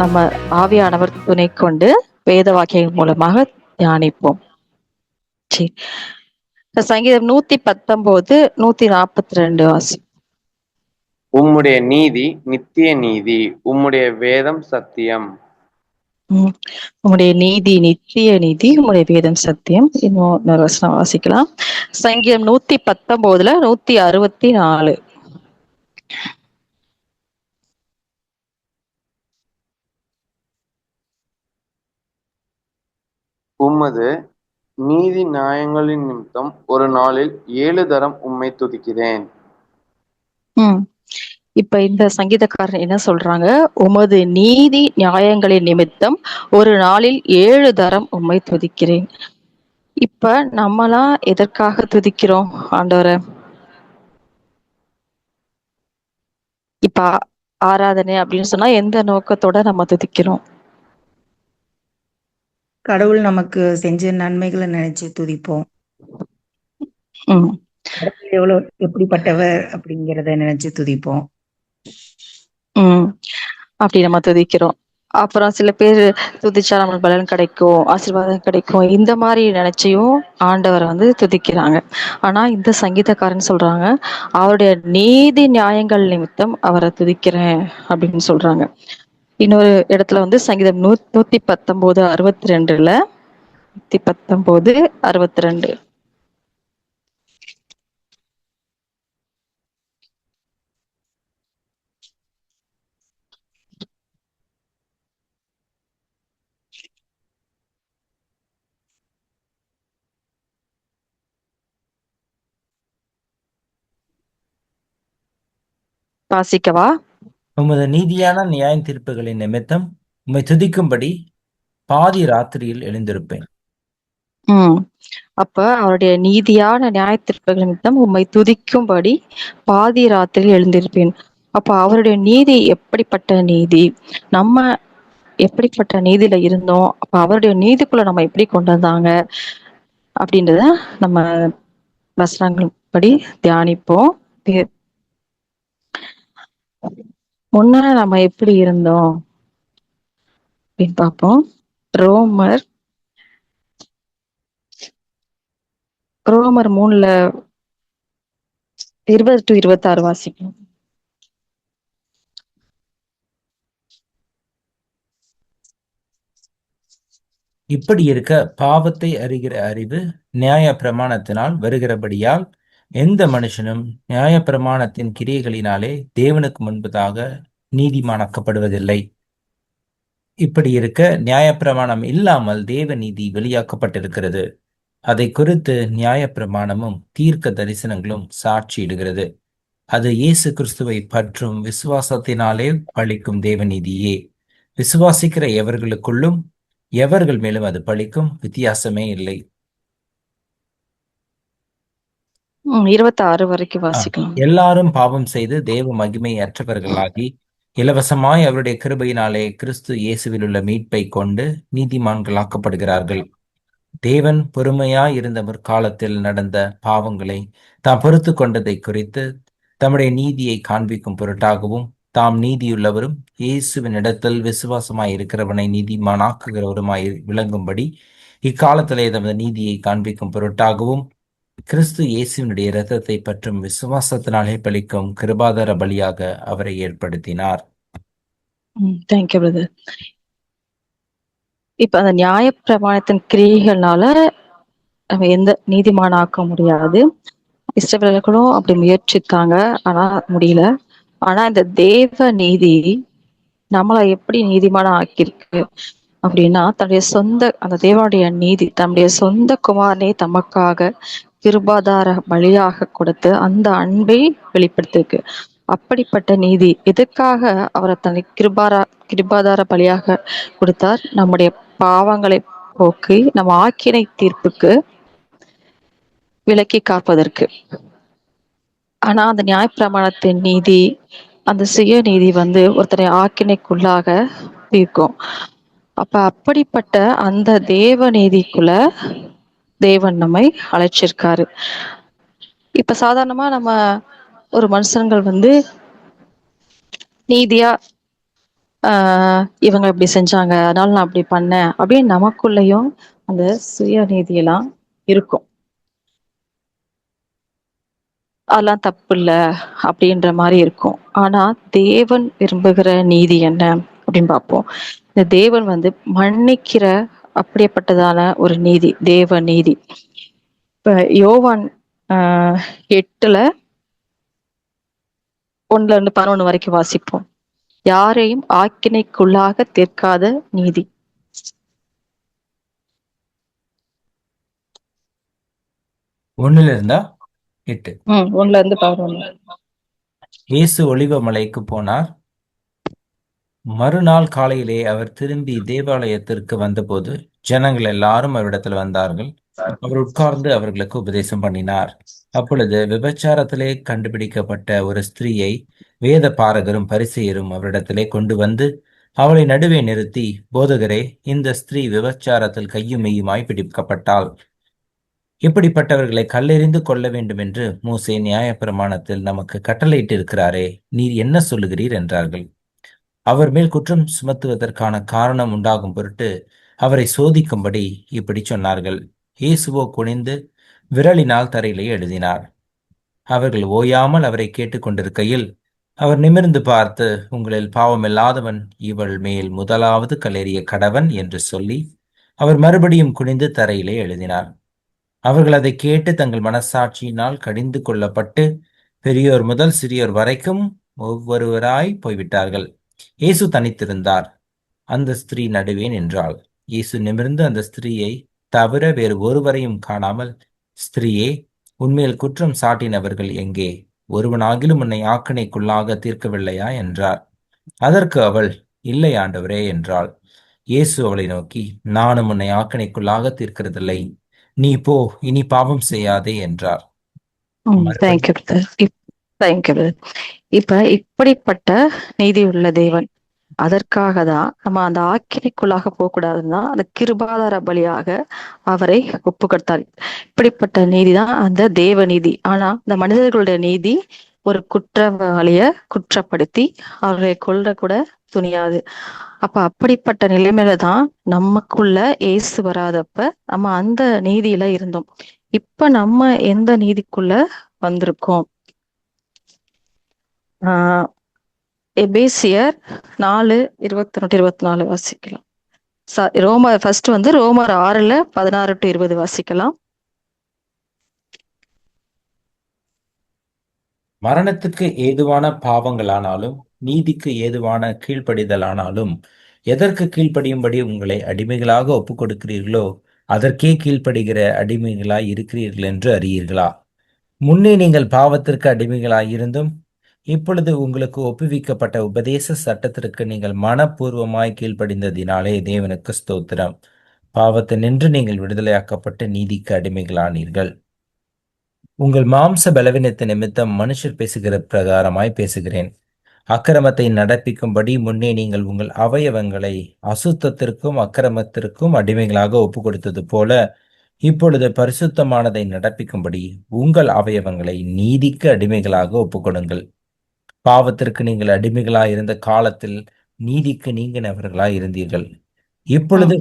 நம்ம ஆவியானவர் துணை கொண்டு வேத வாக்கியங்கள் மூலமாக தியானிப்போம். சரி, சங்கீதம் 119 142 வாசி. உம்முடைய நீதி நித்திய நீதி, உம்முடைய வேதம் சத்தியம். உம்முடைய நீதி நித்திய நீதி, உம்முடைய வேதம் சத்தியம். இன்னொரு வசனம் வாசிக்கலாம். சங்கீதம் 119 164. உமது நீதி நியாயங்களின் நிமித்தம் ஒரு நாளில் 7 தரம் உம்மை துதிக்கிறேன். இப்ப இந்த சங்கீதக்காரன் என்ன சொல்றாங்க? உமது நீதி நியாயங்களின் நிமித்தம் ஒரு நாளில் 7 தரம் உம்மை துதிக்கிறேன். இப்ப நம்மளாம் எதற்காக துதிக்கிறோம் ஆண்டவரை? இப்ப ஆராதனை அப்படின்னு சொன்னா எந்த நோக்கத்தோட நம்ம துதிக்கிறோம்? கடவுள் நமக்கு செஞ்ச நன்மைகளை நினைச்சு துதிப்போம். கடவுள் எப்படிப்பட்டவர் அப்படிங்கிறத நினைச்சு துதிப்போம். அப்படி நம்ம துதிக்கிறோம். அப்புறம் சில பேர் துதிச்சா நம்மளுக்கு பலன் கிடைக்கும், ஆசீர்வாதம் கிடைக்கும், இந்த மாதிரி நினைச்சியும் ஆண்டவரை துதிக்கிறாங்க. ஆனா இந்த சங்கீதக்காரன் சொல்றாங்க, அவருடைய நீதி நியாயங்கள் நிமித்தம் அவரை துதிக்கிறேன் அப்படின்னு சொல்றாங்க. இன்னொரு இடத்துல சங்கீதம் 119 62 119 62. வாசிக்கவா? உமது நீதியான நியாய தீர்ப்புகளின் நிமித்தம் உம்மை துதிக்கும்படி பாதி ராத்திரியில் எழுந்திருப்பேன். அப்ப அவருடைய நீதியான நியாய தீர்ப்புகள் நிமித்தம் உம்மை துதிக்கும்படி பாதி ராத்திரியில் எழுந்திருப்பேன். அப்ப அவருடைய நீதி எப்படிப்பட்ட நீதி, நம்ம எப்படிப்பட்ட நீதியில இருந்தோம், அப்ப அவருடைய நீதிக்குள்ள நம்ம எப்படி கொண்டு வந்தாங்க அப்படின்றத நம்ம வசனங்கள் படி தியானிப்போம். முன்ன நம்ம எப்படி இருந்தோம் அப்படின்னு பார்ப்போம். ரோமர் 3 20 to 26 வாசிக்கணும். இப்படி இருக்க பாவத்தை அறிகிற அறிவு நியாய பிரமாணத்தினால் வருகிறபடியால் எந்த மனுஷனும் நியாய பிரமாணத்தின் கிரியைகளினாலே தேவனுக்கு முன்பதாக நீதிமானாக்கப்படுவதில்லை. இப்படி இருக்க நியாயப்பிரமாணம் இல்லாமல் தேவ நீதி வெளியாக்கப்பட்டிருக்கிறது. அதை குறித்து நியாயப்பிரமாணமும் தீர்க்க தரிசனங்களும் சாட்சியிடுகிறது. அது இயேசு கிறிஸ்துவை பற்றும் விசுவாசத்தினாலே பழிக்கும் தேவநீதியே. விசுவாசிக்கிற எவர்களுக்குள்ளும் எவர்கள் மேலும் அது பழிக்கும் வித்தியாசமே இல்லை. 26 வரைக்கும் வாசிக்கலாம். எல்லாரும் பாவம் செய்து தேவ மகிமை அற்றவர்களாகி இலவசமாய் அவருடைய கிருபையினாலே கிறிஸ்து இயேசுவில் உள்ள மீட்பை கொண்டு நீதிமான்களாக்கப்படுகிறார்கள். தேவன் பொறுமையாய் இருந்த முற்காலத்தில் நடந்த பாவங்களை தாம் பொறுத்து கொண்டதை குறித்து தம்முடைய நீதியை காண்பிக்கும் பொருட்டாகவும் தாம் நீதியுள்ளவரும் இயேசுவின் இடத்தில் விசுவாசமாய் இருக்கிறவனை நீதிமானாக்குகிறவருமாய் விளங்கும்படி இக்காலத்திலே தமது நீதியை காண்பிக்கும் பொருட்டாகவும் கிறிஸ்து இயேசுவினுடைய இரத்தத்தை பற்றும் விசுவாசத்தினாலே பலிக்கும் கிருபாதார பலியாக அவரை ஏற்படுத்தினார். Thank you brother. இப்ப அந்த நியாய பிரமாணத்தின் கிரியைகள்னால நம்ம எந்த நீதிமானாக்க முடியாது. இஸ்ரவேலர்களும் அப்படி முயற்சித்தாங்க, ஆனா முடியல. ஆனா இந்த தேவ நீதி நம்மளை எப்படி நீதிமான ஆக்கியிருக்கு அப்படின்னா, அந்த தேவனுடைய நீதி தன்னுடைய சொந்த குமாரனை தமக்காக கிருபாதார பலியாக கொடுத்து அந்த அன்பை வெளிப்படுத்திருக்கு. அப்படிப்பட்ட நீதி எதுக்காக அவரை தன்னை கிருபாதார பலியாக கொடுத்தார்? நம்முடைய பாவங்களை போக்கி நம்ம ஆக்கினை தீர்ப்புக்கு விலக்கி காப்பதற்கு. ஆனா அந்த நியாயப்பிரமாணத்தின் நீதி, அந்த சுய நீதி ஒருத்தரை ஆக்கினைக்குள்ளாக தீர்க்கும். அப்ப அப்படிப்பட்ட அந்த தேவ நீதிக்குள்ள தேவன் நம்மை அழைச்சிருக்காரு. இப்ப சாதாரணமா நம்ம ஒரு மனுஷங்கள் நீதியா இவங்க இப்படி செஞ்சாங்க, அதனால நான் அப்படி பண்ணேன் அப்படின்னு நமக்குள்ளேயும் அந்த சுயநீதியெல்லாம் இருக்கும். அதெல்லாம் தப்பு இல்ல அப்படின்ற மாதிரி இருக்கும். ஆனா தேவன் விரும்புகிற நீதி என்ன அப்படின்னு பார்ப்போம். இந்த தேவன் வந்து மன்னிக்கிற அப்படிப்பட்டதான ஒரு நீதி, தேவ நீதி. இப்ப யோவான் 8:1 இருந்து 11 வரைக்கும் வாசிப்போம். யாரையும் ஆக்கினைக்குள்ளாக தீர்க்காத நீதி. 1-8. 1 இருந்து 11. இயேசு ஒலிவ மலைக்கு போனார். மறுநாள் காலையிலே அவர் திரும்பி தேவாலயத்திற்கு வந்தபோது ஜனங்கள் எல்லாரும் அவரிடத்தில் வந்தார்கள். அவர் உட்கார்ந்து அவர்களுக்கு உபதேசம் பண்ணினார். அப்பொழுது விபச்சாரத்திலே கண்டுபிடிக்கப்பட்ட ஒரு ஸ்திரீயை வேத பாரகரும் பரிசேயரும் அவரிடத்திலே கொண்டு வந்து அவளை நடுவே நிறுத்தி, போதகரே, இந்த ஸ்திரீ விபச்சாரத்தில் கையும் மெய்யுமாய் பிடிக்கப்பட்டாள். இப்படிப்பட்டவர்களை கல்லெறிந்து கொள்ள வேண்டும் என்று மோசே நியாயப்பிரமாணத்தில் நமக்கு கட்டளையிட்டிருக்கிறாரே, நீர் என்ன சொல்லுகிறீர் என்றார்கள். அவர் மேல் குற்றம் சுமத்துவதற்கான காரணம் உண்டாகும் பொருட்டு அவரை சோதிக்கும்படி இப்படி சொன்னார்கள். இயேசுவோ குனிந்து விரலினால் தரையிலே எழுதினார். அவர்கள் ஓயாமல் அவரை கேட்டுக்கொண்டிருக்கையில் அவர் நிமிர்ந்து பார்த்து, உங்களில் பாவமில்லாதவன் இவள் மேல் முதலாவது கல்லெறிய கடவன் என்று சொல்லி அவர் மறுபடியும் குனிந்து தரையிலே எழுதினார். அவர்கள் அதை கேட்டு தங்கள் மனசாட்சியினால் கடிந்து கொள்ளப்பட்டு பெரியோர் முதல் சிறியோர் வரைக்கும் ஒவ்வொருவராய் போய்விட்டார்கள். இயேசு தனித்திருந்தார். அந்த ஸ்திரீ நடுவே நின்றாள். இயேசு நிமிர்ந்து அந்த ஸ்திரீயை தவிர வேறு ஒருவரையும் காணாமல், ஸ்திரீயே, உன்மேல் குற்றம் சாட்டினவர்கள் எங்கே? ஒருவனாகிலும் உன்னை ஆக்கினைக்குள்ளாக தீர்க்கவில்லையா என்றார். அதற்கு அவள், இல்லை ஆண்டவரே என்றாள். இயேசு அவளை நோக்கி, நானும் உன்னை ஆக்கினைக்குள்ளாக தீர்க்கிறதில்லை. நீ போ, இனி பாவம் செய்யாதே என்றார். Thank you brother. Thank you brother. இப்ப இப்படிப்பட்ட நீதி உள்ள தேவன், அதற்காக தான் நம்ம அந்த ஆக்கினைக்குள்ளாக போகக்கூடாதுன்னா அந்த கிருபாதார பலியாக அவரை ஒப்பு கொடுத்தார். இப்படிப்பட்ட நீதிதான் அந்த தேவ நீதி. ஆனா இந்த மனிதர்களுடைய நீதி ஒரு குற்றவாளிய குற்றப்படுத்தி அவர்களை கொல்ல கூட துணியாது. அப்ப அப்படிப்பட்ட நிலைமையில தான் நமக்குள்ள ஏசு வராதப்ப நம்ம அந்த நீதியில இருந்தோம். இப்ப நம்ம எந்த நீதிக்குள்ள வந்திருக்கோம்? ஆஹ் எபேசியர் 4:21-24 வாசிக்கலாம். ரோமர் ஃபர்ஸ்ட் வந்து ரோமர் 6:16-20 வாசிக்கலாம். மரணத்துக்கு ஏதுவான பாவங்களானாலும் நீதிக்கு ஏதுவான கீழ்ப்படிதலானாலும் எதற்கு கீழ்ப்படியும்படி உங்களை அடிமைகளாக ஒப்புக் கொடுக்கிறீர்களோ அதற்கே கீழ்ப்படுகிற அடிமைகளாய் இருக்கிறீர்கள் என்று அறியீர்களா? முன்னே நீங்கள் பாவத்திற்கு அடிமைகளாய் இருந்தும் இப்பொழுது உங்களுக்கு ஒப்புவிக்கப்பட்ட உபதேச சட்டத்திற்கு நீங்கள் மனப்பூர்வமாய் கீழ்ப்படிந்ததினாலே தேவனுக்கு ஸ்தோத்திரம். பாவத்தினின்று நீங்கள் விடுதலையாக்கப்பட்ட நீதிக்கு அடிமைகளானீர்கள். உங்கள் மாம்ச பலவீனத்தின் நிமித்தம் மனுஷர் பேசுகிற பிரகாரமாய் பேசுகிறேன். அக்கிரமத்தை நடப்பிக்கும்படி முன்னே நீங்கள் உங்கள் அவயவங்களை அசுத்தத்திற்கும் அக்கிரமத்திற்கும் அடிமைகளாக ஒப்பு கொடுத்தது போல இப்பொழுது பரிசுத்தமானதை நடப்பிக்கும்படி உங்கள் அவயவங்களை நீதிக்கு அடிமைகளாக ஒப்புக்கொடுங்கள். பாவத்திற்கு நீங்கள் அடிமைகளாய் இருந்த காலத்தில் நீதிக்கு நீங்கினவர்களாய் இருந்தீர்கள். இப்பொழுது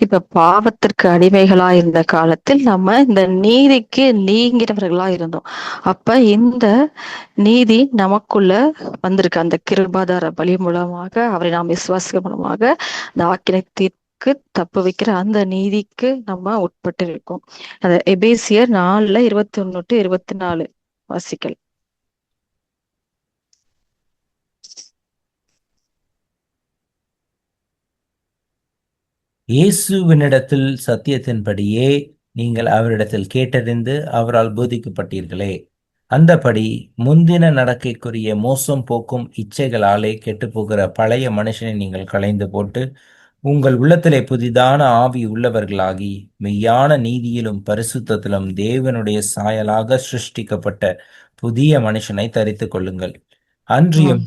இப்ப பாவத்திற்கு அடிமைகளா இருந்த காலத்தில் நம்ம இந்த நீதிக்கு நீங்கிறவர்களா இருந்தோம். அப்ப இந்த நீதி நமக்குள்ள வந்திருக்கு. அந்த கிருபாதார பலி மூலமாக அவரை நாம் விசுவாசிக்க மூலமாக இந்த ஆக்கினைக்கு தப்பு வைக்கிற அந்த நீதிக்கு நம்ம உட்பட்டு இருக்கோம். அந்த எபேசியர் 4:21-24 வாசிக்கல். இயேசுவினிடத்தில் சத்தியத்தின்படியே நீங்கள் அவரிடத்தில் கேட்டறிந்து அவரால் போதிக்கப்பட்டீர்களே, அந்தபடி முந்தின நடக்கைக்குரிய மோசம் போக்கும் இச்சைகளாலே கெட்டுப்போகிற பழைய மனுஷனை நீங்கள் களைந்து போட்டு உங்கள் உள்ளத்திலே புதிதான ஆவி உள்ளவர்களாகி மெய்யான நீதியிலும் பரிசுத்தத்திலும் தேவனுடைய சாயலாக சிருஷ்டிக்கப்பட்ட புதிய மனுஷனை தரித்துக் கொள்ளுங்கள். அன்றியும்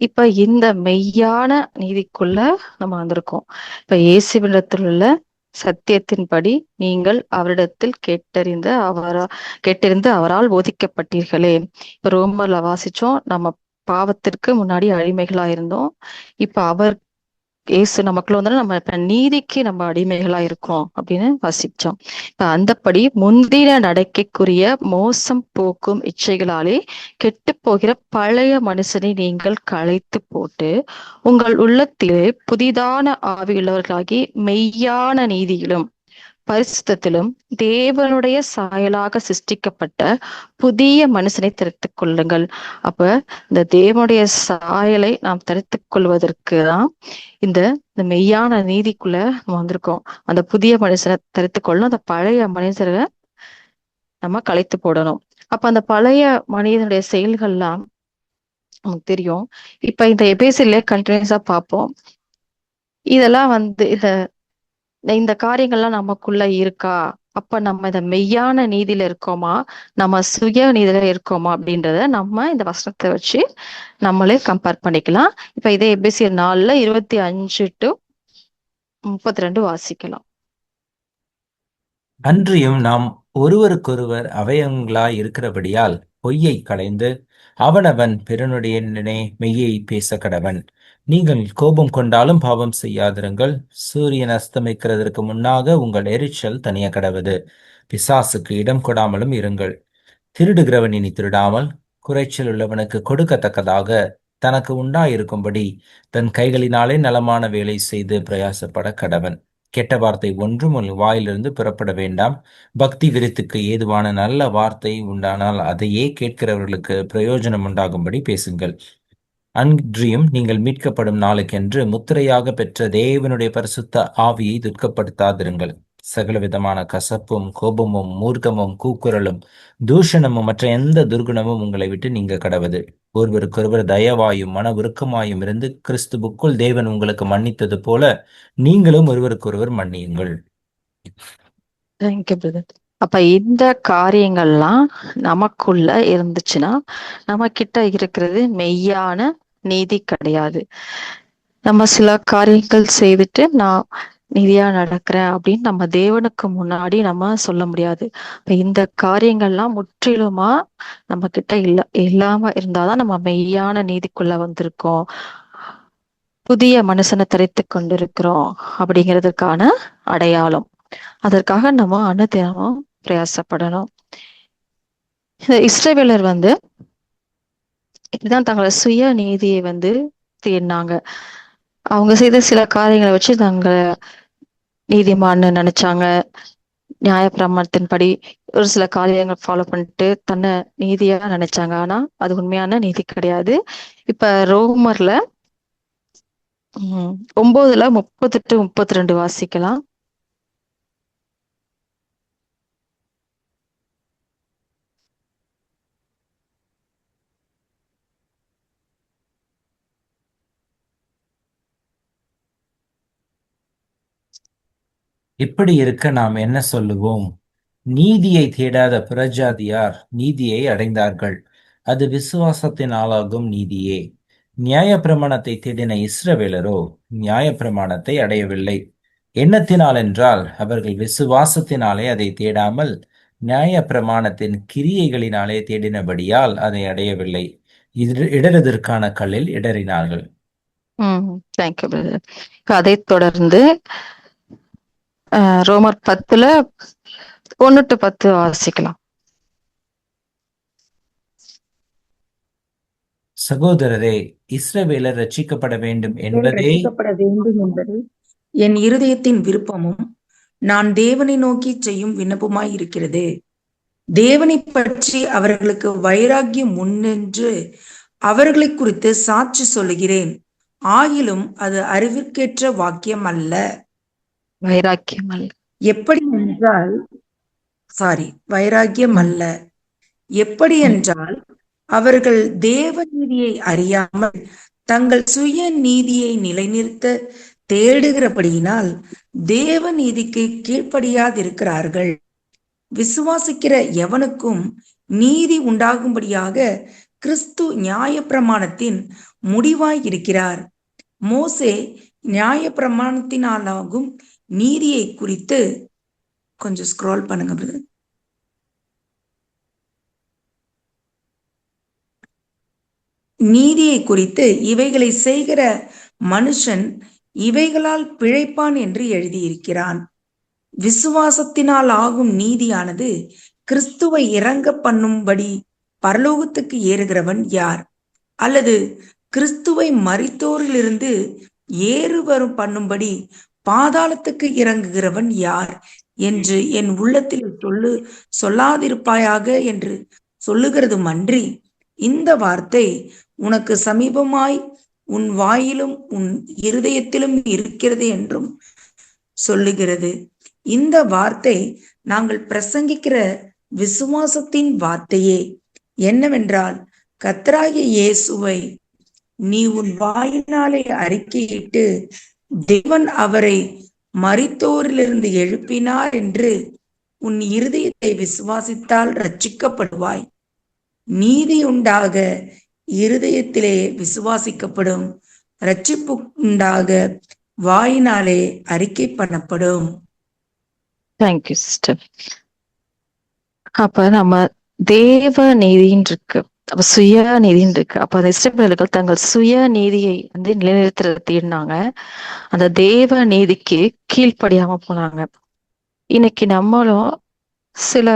இப்ப இந்த மெய்யான நீதிக்குள்ள நம்ம வந்திருக்கோம். இப்ப இயேசுவிடத்தில் உள்ள சத்தியத்தின்படி நீங்கள் அவரிடத்தில் கேட்டறிந்து அவரால் போதிக்கப்பட்டீர்களே. இப்ப ரோமர்ல வாசிச்சோம், நம்ம பாவத்திற்கு முன்னாடி அடிமைகளா இருந்தோம். இப்ப இயேசு நமக்குள்ள வந்து நம்ம இப்ப நீதிக்கு நம்ம அடிமைகளா இருக்கோம் அப்படின்னு வாசிச்சோம். இப்ப அந்தப்படி முந்தின நடக்கைக்குரிய மோசம் போக்கும் இச்சைகளாலே கெட்டு போகிற பழைய மனுஷனை நீங்கள் களைத்து போட்டு உங்கள் உள்ளத்திலே புதிதான ஆவியுள்ளவர்களாகி மெய்யான நீதியிலும் பரிசுத்தத்திலும் தேவனுடைய சாயலாக சிருஷ்டிக்கப்பட்ட புதிய மனுஷனை தரித்துக் கொள்ளுங்கள். அப்ப இந்த தேவனுடைய சாயலை நாம் தரித்துக் கொள்வதற்கு தான் இந்த மெய்யான நீதிக்குள்ள நம்ம வந்திருக்கோம். அந்த புதிய மனுஷனை தரித்துக் கொள்ளணும். அந்த பழைய மனிதரை நம்ம களைத்து போடணும். அப்ப அந்த பழைய மனிதனுடைய செயல்கள்லாம் நமக்கு தெரியும். இப்ப இந்த எபேசிலே கண்டினியூஸா பார்ப்போம். இதெல்லாம் வந்து இந்த காரியங்கள்லாம் நமக்குள்ள இருக்கா? அப்ப நம்ம இந்த மெய்யான நீதியில இருக்கோமா, நம்ம சுய நீதியில இருக்கோமா அப்படின்றத நம்ம இந்த வசனத்தை வச்சு நம்மளே கம்பேர் பண்ணிக்கலாம். இப்ப இதே எபேசியர் 4 25 to 32 வாசிக்கலாம். அன்றியும் நாம் ஒருவருக்கொருவர் அவயவங்களாய் இருக்கிறபடியால் பொய்யை களைந்து அவனவன் பிறனுடைய மெய்யை பேச கடவன். நீங்கள் கோபம் கொண்டாலும் பாவம் செய்யாதிருங்கள். சூரியன் அஸ்தமிக்கிறதற்கு முன்னாக உங்கள் எரிச்சல் தனிய கடவது. பிசாசுக்கு இடம் கொடாமலும் இருங்கள். திருடுகிறவன் இனி திருடாமல் குறைச்சல் உள்ளவனுக்கு கொடுக்கத்தக்கதாக தனக்கு உண்டாயிருக்கும்படி தன் கைகளினாலே நலமான வேலை செய்து பிரயாசப்பட கடவன். கெட்ட வார்த்தை ஒன்றும் உன் வாயிலிருந்து புறப்பட வேண்டாம். பக்தி விருத்துக்கு ஏதுவான நல்ல வார்த்தை உண்டானால் அதையே கேட்கிறவர்களுக்கு பிரயோஜனம் உண்டாகும்படி பேசுங்கள். அன்றியும் நீங்கள் மீட்கப்படும் நாளுக்கென்று முத்திரையாக பெற்ற தேவனுடைய பரிசுத்த ஆவியை துக்கப்படுத்தாதிருங்கள். சகலவிதமான கசப்பும் கோபமும் மூர்க்கமும் கூக்குரலும் தூஷணமும் மற்ற எந்த துர்குணமும் உங்களை விட்டு நீங்க கடவது. ஒருவருக்கொருவர் தயவாயும் மன உருக்கமாயும் இருந்து கிறிஸ்துவுக்குள் தேவன் உங்களுக்கு மன்னித்தது போல நீங்களும் ஒருவருக்கொருவர் மன்னியுங்கள். Thank you brother. அப்ப இந்த காரியங்கள்லாம் நமக்குள்ள இருந்துச்சுன்னா நம்ம கிட்ட இருக்கிறது மெய்யான நீதி கிடையாது. நம்ம சில காரியங்கள் செய்துட்டு நான் நீதியா நடக்கிறேன் அப்படின்னு நம்ம தேவனுக்கு முன்னாடி நம்ம சொல்ல முடியாது. இப்ப இந்த காரியங்கள்லாம் முற்றிலுமா நம்ம கிட்ட இல்லாம இருந்தாதான் நம்ம மெய்யான நீதிக்குள்ள வந்திருக்கோம், புதிய மனுஷனை தரித்து கொண்டிருக்கிறோம் அப்படிங்கிறதுக்கான அடையாளம். அதற்காக நம்ம அனுதினமும் பிரயாசப்படணும். இந்த இஸ்ரவேலர் வந்து இப்படிதான் தங்களோட சுய நீதியை வந்து தேடினாங்க. அவங்க செய்த சில காரியங்களை வச்சு தங்களை நீதிமான்னு நினைச்சாங்க. நியாயப்பிரமாணத்தின்படி ஒரு சில காரியங்கள் ஃபாலோ பண்ணிட்டு தன்னை நீதியா நினைச்சாங்க. ஆனா அது உண்மையான நீதி கிடையாது. இப்ப ரோமர்ல 9:30-32 வாசிக்கலாம். இப்படி இருக்க நாம் என்ன சொல்லுவோம்? நீதியை தேடாத புறஜாதியார் நீதியை அடைந்தார்கள். அது விசுவாசத்தினாலாகும் நீதியே. நியாயப்பிரமாணத்தை தேடின இஸ்ரவேலரோ நியாயப்பிரமாணத்தை அடையவில்லை. எண்ணத்தினால் என்றால் அவர்கள் விசுவாசத்தினாலே அதை தேடாமல் நியாயப்பிரமாணத்தின் கிரியைகளினாலே தேடினபடியால் அதை அடையவில்லை. இடறுதற்கான கல்லில் இடறினார்கள். Thank you brother. அதைத் தொடர்ந்து ரோமர் 10:1-10 வாசிக்கலாம். சகோதரரே, இஸ்ரவேலர் ரட்சிக்கப்பட வேண்டும் என்பதே என் இருதயத்தின் விருப்பமும் நான் தேவனை நோக்கி செய்யும் விண்ணப்பமாய் இருக்கிறது. தேவனை பற்றி அவர்களுக்கு வைராக்கியம் முன்னென்று அவர்களை குறித்து சாட்சி சொல்லுகிறேன். ஆகிலும் அது அறிவிற்கேற்ற வாக்கியம் அல்ல. வைராக்கியம் அல்ல. எப்படி என்றால் அவர்கள் தேவ நீதியை அறியாமல் தங்கள் சுய நீதியை நிலைநிறுத்த தேடுகிறபடியினால் தேவ நீதிக்கு கீழ்ப்படியாதிருக்கிறார்கள். விசுவாசிக்கிற எவனுக்கும் நீதி உண்டாகும்படியாக கிறிஸ்து நியாயப்பிரமாணத்தின் முடிவாய் இருக்கிறார். மோசே நியாயப்பிரமாணத்தினாலாகும் நீதியை குறித்து கொஞ்சம் ஸ்க்ரோல் பண்ணுங்க brother. நீதியை குறித்து இவைகளை செய்கிற மனுஷன் இவைகளால் பிழைப்பான் என்று எழுதியிருக்கிறான். விசுவாசத்தினால் ஆகும் நீதியானது கிறிஸ்துவை இறங்க பண்ணும்படி பரலோகத்துக்கு ஏறுகிறவன் யார்? அல்லது கிறிஸ்துவை மரித்தோரிலிருந்து ஏறு வரும் பண்ணும்படி பாதாளத்துக்கு இறங்குகிறவன் யார் என்று என் உள்ளத்தில் சொல்லாதிருப்பாயாக என்று சொல்லுகிறதும் அன்றி, இந்த வார்த்தை உனக்கு சமீபமாய் உன் வாயிலும் உன் இருதயத்திலும் இருக்கிறது என்றும் சொல்லுகிறது. இந்த வார்த்தை நாங்கள் பிரசங்கிக்கிற விசுவாசத்தின் வார்த்தையே. என்னவென்றால், கர்த்தராகிய இயேசுவை நீ உன் வாயினாலே அறிக்கையிட்டு தேவன் அவரை மரித்தோரிலிருந்து எழுப்பினார் என்று உன் இருதயத்தை விசுவாசித்தால் ரட்சிக்கப்படுவாய். நீதி உண்டாக இருதயத்திலே விசுவாசிக்கப்படும், ரட்சிப்பு உண்டாக வாயினாலே அறிக்கை பண்ணப்படும். Thank you sister. அப்ப நம்ம தேவ நீதின்னு இருக்கு, அப்ப சுய நீதின்னு இருக்கு. அப்ப அந்த இஸ்ரவேலர்கள் தங்கள் சுய நீதியை வந்து நிலைநிறுத்த தேடினாங்க. அந்த தேவ நீதிக்கு கீழ்ப்படியாம போனாங்க. இன்னைக்கு நம்மளும் சில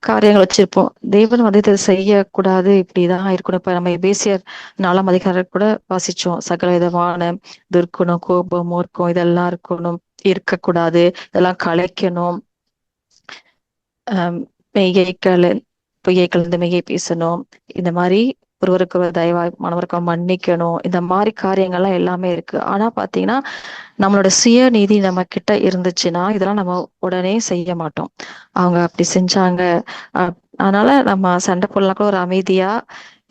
காரியங்கள் வச்சிருப்போம். தேவன் வந்து இதை செய்யக்கூடாது, இப்படிதான் இருக்கணும். இப்ப நம்ம எபேசியர் 4ஆம் அதிகாரம் கூட வாசிச்சோம். சகல விதமான துர்க்குணம், கோபம், மூர்க்கம் இதெல்லாம் இருக்கக்கூடாது, இதெல்லாம் கலைக்கணும். மெய்யை பொய்யை கலந்து மெய்யை பேசணும். இந்த மாதிரி ஒருவருக்கு ஒரு தயவாய் மனவருக்கு மன்னிக்கணும். இந்த மாதிரி காரியங்கள்லாம் எல்லாமே இருக்கு. ஆனா பாத்தீங்கன்னா நம்மளோட சுய நீதி நம்ம கிட்ட இருந்துச்சுன்னா இதெல்லாம் நம்ம உடனே செய்ய மாட்டோம். அவங்க அப்படி செஞ்சாங்க, அதனால நம்ம சண்டை போடலாம் கூட ஒரு அமைதியா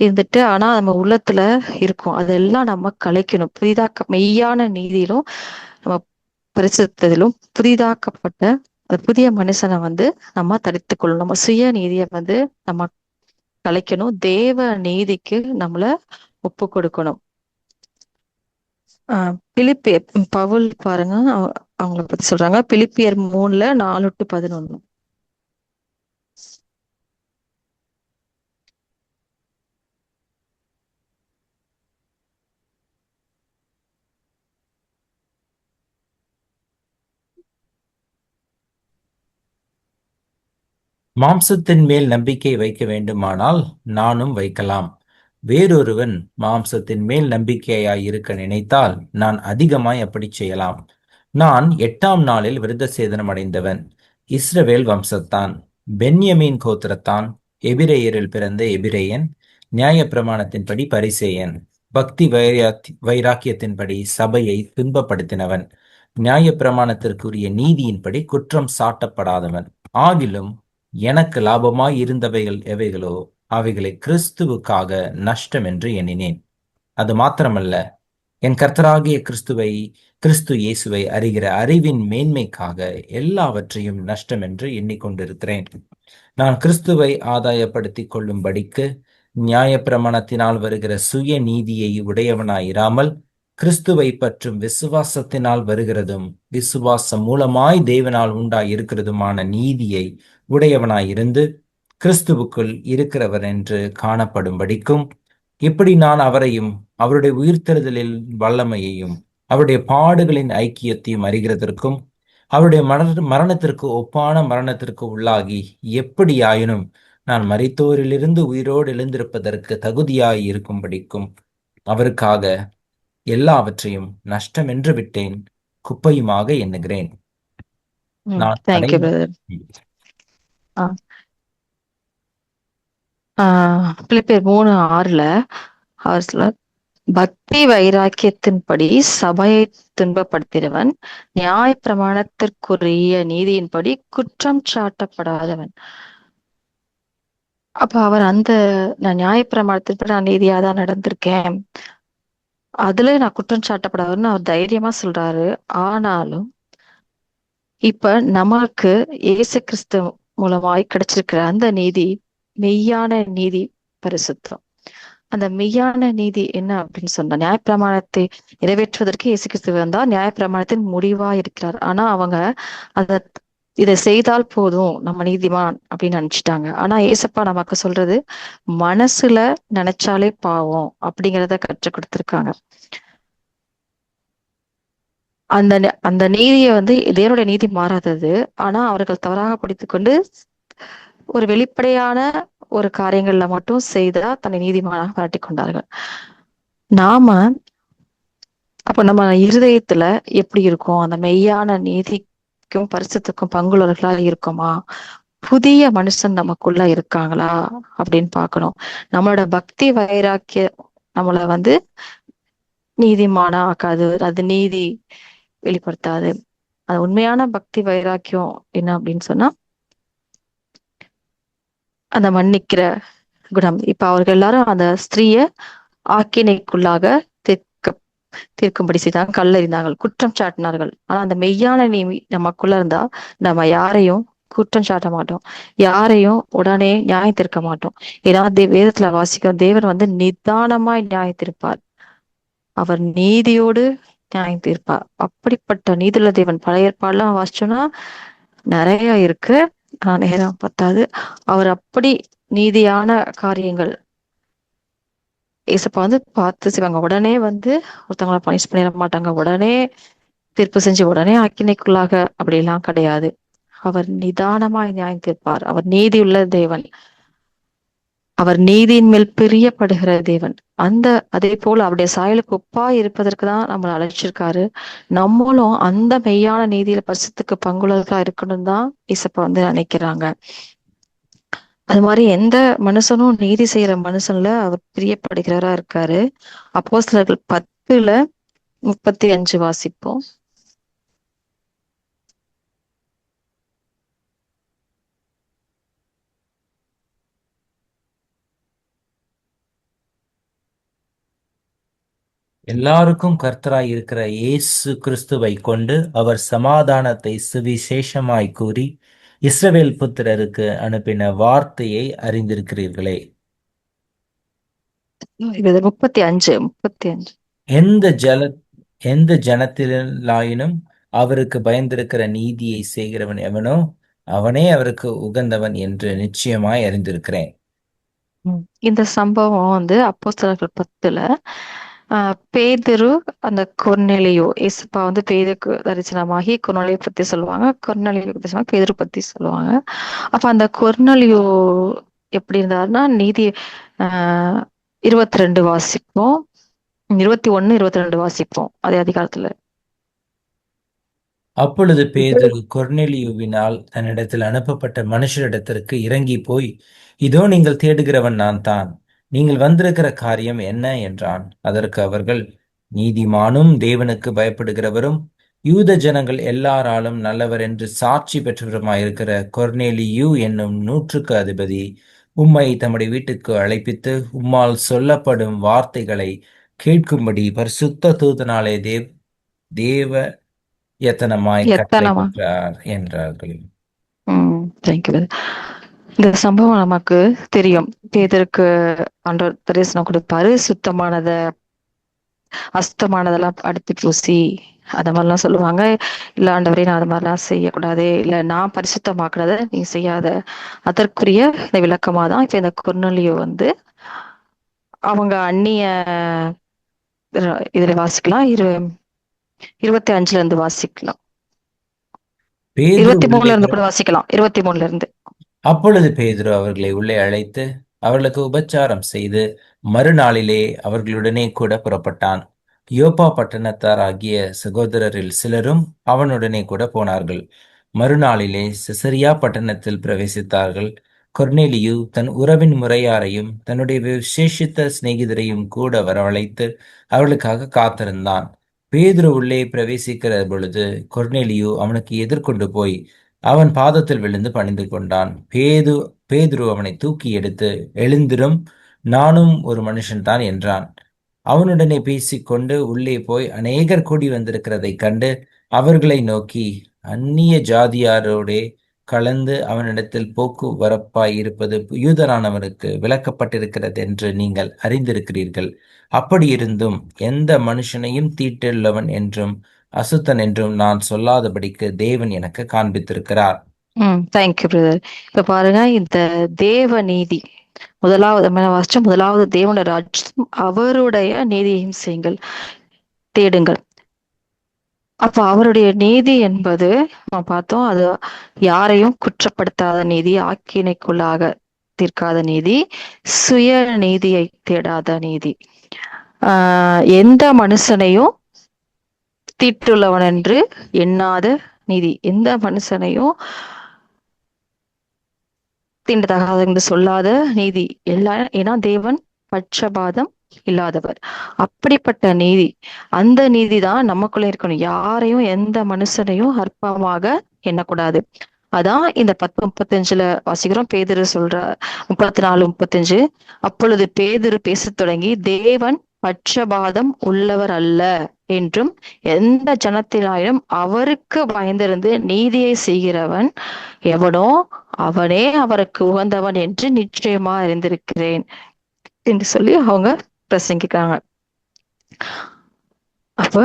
இருந்துட்டு, ஆனா நம்ம உள்ளத்துல இருக்கும் அதெல்லாம் நம்ம கலைக்கணும். மெய்யான நீதியிலும் நம்ம பரிசுத்ததிலும் புதிதாக்கப்பட்ட அந்த புதிய மனுஷனை வந்து நம்ம தரித்து கொள்ளணும். நம்ம சுய நீதியை வந்து நம்ம கலைக்கணும். தேவ நீதிக்கு நம்மள ஒப்பு கொடுக்கணும். பிலிப்பியர் பவுல் பாருங்க, அவங்கள பத்தி சொல்றாங்க. பிலிப்பியர் 3:4-11. மாம்சத்தின் மேல் நம்பிக்கை வைக்க வேண்டுமானால் நானும் வைக்கலாம். வேறொருவன் மாம்சத்தின் மேல் நம்பிக்கையாய் இருக்க நினைத்தால் நான் அதிகமாய் அப்படி செய்யலாம். நான் 8ஆம் நாளில் விருத்த சேதனம் அடைந்தவன். இஸ்ரவேல் வம்சத்தான், பென்யமீன் கோத்திரத்தான், எபிரேயரில் பிறந்த எபிரேயன், நியாயப்பிரமாணத்தின்படி பரிசேயன், பக்தி வைராக்கியத்தின்படி சபையை துன்பப்படுத்தினவன், நியாயப்பிரமாணத்திற்குரிய நீதியின்படி குற்றம் சாட்டப்படாதவன். ஆகிலும் எனக்கு லாபமாய் இருந்தவைகள் எவைகளோ அவைகளை கிறிஸ்துவுக்காக நஷ்டம் என்று எண்ணினேன். அது மாத்திரமல்ல, என் கர்த்தராகிய கிறிஸ்து இயேசுவை அறிகிற அறிவின் மேன்மைக்காக எல்லாவற்றையும் நஷ்டம் என்று எண்ணிக்கொண்டிருக்கிறேன். நான் கிறிஸ்துவை ஆதாயப்படுத்திக் கொள்ளும்படிக்கு நியாயப்பிரமாணத்தினால் வருகிற சுய நீதியை உடையவனாயிராமல் கிறிஸ்துவை பற்றும் விசுவாசத்தினால் வருகிறதும் விசுவாசம் மூலமாய் தேவனால் உண்டாயிருக்கிறதுமான நீதியை உடையவனாயிருந்து கிறிஸ்துவுக்குள் இருக்கிறவர் என்று காணப்படும்படிக்கும், இப்படி நான் அவரையும் அவருடைய உயிர்த்தெழுதலின் வல்லமையையும் அவருடைய பாடுகளின் ஐக்கியத்தையும் அறிகிறதற்கும் அவருடைய மரணத்திற்கு ஒப்பான மரணத்திற்கு உள்ளாகி எப்படியாயினும் நான் மரித்தோரிலிருந்து உயிரோடு எழுந்திருப்பதற்கு தகுதியாய் இருக்கும்படிக்கும் அவருக்காக எல்லாவற்றையும் நஷ்டம் என்று விட்டேன், குப்பையுமாக எண்ணுகிறேன். நான் தேங்க்யூ பிரதர். பிலிப்பியர் 3:6 அவர் பக்தி வைராக்கியத்தின்படி சபையை துன்பப்படுத்தினவன், நியாய பிரமாணத்திற்குரிய நீதியின்படி குற்றம் சாட்டப்படாதவன். அப்ப அவர் நான் நியாய பிரமாணத்தின்படி நான் நீதியா தான் நடந்திருக்கேன், அதுல நான் குற்றம் சாட்டப்படாதுன்னு அவர் தைரியமா சொல்றாரு. ஆனாலும் இப்ப நமக்கு இயேசு கிறிஸ்து மூலமாய் கிடைச்சிருக்கிற அந்த நீதி மெய்யான நீதி, பரிசுத்தம். அந்த மெய்யான நீதி என்ன அப்படின்னு சொன்னா, நியாயப்பிரமாணத்தை நிறைவேற்றுவதற்கு இயேசு கிறிஸ்து வந்தால் நியாயப்பிரமாணத்தின் முடிவா இருக்கிறார். ஆனா அவங்க அத இதை செய்தால் போதும் நம்ம நீதிமான் அப்படின்னு நினைச்சிட்டாங்க. ஆனா ஏசப்பா நமக்கு சொல்றது மனசுல நினைச்சாலே பாவம் அப்படிங்கிறத கற்றுக் கொடுத்திருக்காங்க. அந்த நீதியை தேவனுடைய நீதி மாறாதது. ஆனா அவர்கள் தவறாக படித்துக்கொண்டு ஒரு வெளிப்படையான ஒரு காரியங்கள்ல மட்டும் செய்தா தன்னை நீதிமானாக காட்டிக் கொண்டார்கள். நாம அப்ப நம்ம இருதயத்துல எப்படி இருக்கும்? அந்த மெய்யான நீதிக்கும் பரிசுத்துக்கும் பங்குள்ளவர்களா இருக்கோமா? புதிய மனுஷன் நமக்குள்ள இருக்காங்களா அப்படின்னு பார்க்கணும். நம்மளோட பக்தி வைராக்கிய நம்மள நீதிமானா ஆக்காது, அது நீதி வெளிப்படுத்தாது. அது உண்மையான பக்தி வைராக்கியம் என்ன அப்படின்னு சொன்னா, அந்த மன்னிக்கிற குணம். இப்ப அவர்கள் எல்லாரும் அந்த ஸ்திரீய ஆக்கினைக்குள்ளாக தீர்க்கும்படி செய்தாங்க, கல்லறிந்தார்கள், குற்றம் சாட்டினார்கள். ஆனா அந்த மெய்யான நீதி நமக்குள்ள இருந்தா நம்ம யாரையும் குற்றம் சாட்ட மாட்டோம், யாரையும் உடனே நியாயம் தீர்க்க மாட்டோம். ஏன்னா வேதத்துல வாசிக்க தேவன் நிதானமாய் நியாயம் தீர்ப்பார், அவர் நீதியோடு நியாயம் தீர்ப்பார். அப்படிப்பட்ட நீதியுள்ள தேவன். பழைய ஏற்பாடுலாம் வாசிச்சோம்னா நிறைய இருக்கு, நேரம் பத்தாது. அவர் அப்படி நீதியான காரியங்கள் ஏசப்பா பார்த்து செய்வாங்க. உடனே ஒருத்தவங்களை பனிஷ் பண்ணிட மாட்டாங்க, உடனே தீர்ப்பு செஞ்சு உடனே அக்கினைக்குள்ளாக அப்படிலாம் கிடையாது. அவர் நிதானமாய் நியாயம் தீர்ப்பார். அவர் நீதியுள்ள தேவன், அவர் நீதியின் மேல் பிரியப்படுகிற தேவன். அதே போல அவருடைய சாயலுக்கு ஒப்பா இருப்பதற்கு தான் நம்மளை அழைச்சிருக்காரு. நம்மளும் அந்த மெய்யான நீதியில பரிசுத்துக்கு பங்குள்ளவர்களா இருக்கணும் தான் இசப்பா நினைக்கிறாங்க. அது மாதிரி எந்த மனுஷனும் நீதி செய்யற மனுஷன்ல அவர் பிரியப்படுகிறவரா இருக்காரு. அப்போஸ்தலர்கள் 10:35 வாசிப்போம். எல்லாருக்கும் கர்த்தராய் இருக்கிற இயேசு கிறிஸ்துவை கொண்டு அவர் சமாதானத்தை சுவிசேஷமாய் கூறி இஸ்ரவேல் புத்திரருக்கு அனுப்பின வார்த்தையை அறிந்திருக்கிறீர்களே. 35. எந்த ஜனத்திலாயினும் அவருக்கு பயந்திருக்கிற நீதியை செய்கிறவன் எவனோ அவனே அவருக்கு உகந்தவன் என்று நிச்சயமாய் அறிந்திருக்கிறேன். இந்த சம்பவம் அப்போஸ்தலர்கள் 10ல பேதுரு அந்த கொர்நேலியோ, ஏசப்பா பேதுருக்கு தரிசனமாகி கொர்நேலியோ பத்தி சொல்லுவாங்க, கொர்நேலியோ பத்தி சொல்லுவாங்க, பேதுரு பத்தி சொல்லுவாங்க. அப்ப அந்த கொர்நேலியோ எப்படி இருந்தாருன்னா, நீதி 22 வாசிப்போம், 21, 22 வாசிப்போம் அதே அதிகாரத்துல. அப்பொழுது பேதுரு கொர்நேலியுவினால் தன்னிடத்தில் அனுப்பப்பட்ட மனுஷரிடத்திற்கு இறங்கி போய், இதோ நீங்கள் தேடுகிறவன் நான் தான், நீங்கள் வந்திருக்கிற காரியம் என்ன என்றான். அதற்கு அவர்கள், நீதிமானும் தேவனுக்கு பயப்படுகிறவரும் யூத ஜனங்கள் எல்லாராலும் நல்லவர் என்று சாட்சி பெற்றவருமாயிருக்கிற கொர்நேலியு என்னும் 100க்கு அதிபதி உம்மை தம்முடைய வீட்டுக்கு அழைப்பித்து உம்மால் சொல்லப்படும் வார்த்தைகளை கேட்கும்படி பரிசுத்த தூதனாலே தேவ எத்தனமாய் கட்டளையிட்டார் என்றார்கள். இந்த சம்பவம் நமக்கு தெரியும். பேதருக்கு ஆண்டவர் தரிசனம் கொடுப்பாரு, சுத்தமானத அசுத்தமானதெல்லாம் அடுத்து பூசி அந்த மாதிரிலாம் சொல்லுவாங்க. இல்ல ஆண்டவரே, நான் அது மாதிரிலாம் செய்யக்கூடாது, இல்ல நான் பரிசுத்தமாக்குறத நீ செய்யாத. அதற்குரிய இந்த விளக்கமா தான் இப்ப இந்த கொர்நேலியு அவங்க அந்நிய இதுல வாசிக்கலாம், 25ல இருந்து வாசிக்கலாம், 23ல இருந்து கூட வாசிக்கலாம், 23ல இருந்து. அப்பொழுது பேதுரு அவர்களை உள்ளே அழைத்து அவர்களுக்கு உபச்சாரம் செய்து மறுநாளிலே அவர்களுடனே கூட புறப்பட்டான். யோப்பா பட்டணத்தார் ஆகிய சகோதரரில் சிலரும் அவனுடனே கூட போனார்கள். மறுநாளிலே செசரியா பட்டணத்தில் பிரவேசித்தார்கள். கொர்நேலியு தன் உறவின் முறையாரையும் தன்னுடைய விசேஷித்த சிநேகிதரையும் கூட வரவழைத்து அவர்களுக்காக காத்திருந்தான். பேதுரு உள்ளே பிரவேசிக்கிற பொழுது கொர்நேலியு அவனுக்கு எதிர்கொண்டு போய் அவன் பாதத்தில் விழுந்து பணிந்து கொண்டான். பேதுரு அவனை தூக்கி எடுத்து, எழுந்திரும், நானும் ஒரு மனுஷன்தான் என்றான். அவனுடனே பேசிக்கொண்டு உள்ளே போய் அநேகர் கூடி வந்திருக்கிறதை கண்டு அவர்களை நோக்கி, அந்நிய ஜாதியாரோடே கலந்து அவனிடத்தில் போக்குவரப்பாய் இருப்பது யூதரானவனுக்கு விளக்கப்பட்டிருக்கிறது என்று நீங்கள் அறிந்திருக்கிறீர்கள். அப்படியிருந்தும் எந்த மனுஷனையும் தீட்டுள்ளவன் என்றும் அசுத்தன் என்றும் நான் சொல்லாதபடிக்கு தேவன் எனக்கு காண்பித்திருக்கிறார். Thank you brother. இப்ப பாருங்க, இந்த தேவ நீதி முதலாவது வாசிச்ச முதலாவது தேவனுடைய ராஜ்யம், அவருடைய நீதியையும் செய்யுங்கள், தேடுங்கள். அப்ப அவருடைய நீதி என்பது நம்ம பார்த்தோம், அது யாரையும் குற்றப்படுத்தாத நீதி, ஆக்கினைக்குள்ளாக தீர்க்காத நீதி, சுய நீதியை தேடாத நீதி, எந்த மனுஷனையும் தீட்டுள்ளவன் என்று எண்ணாத நீதி, எந்த மனுஷனையும் தீண்டத்தகாத என்று சொல்லாத நீதி. ஏன்னா தேவன் பட்சபாதம் இல்லாதவர். அப்படிப்பட்ட நீதி, அந்த நீதி தான் நமக்குள்ள இருக்கணும். யாரையும் எந்த மனுஷனையும் அற்பமாக எண்ணக்கூடாது. அதான் இந்த 10:35 வாசிக்கிறோம். பேதுரு சொல்ற 34:35, அப்பொழுது பேதுரு பேசத் தொடங்கி, தேவன் பட்சபாதம் உள்ளவர் அல்ல என்றும் எந்த ஜனத்தினாலும் அவருக்கு பயந்திருந்து நீதியை செய்கிறவன் எவனோ அவனே அவருக்கு உகந்தவன் என்று நிச்சயமா அறிந்திருக்கிறேன் என்று சொல்லி அவங்க பிரசங்கிக்கிறாங்க. அப்ப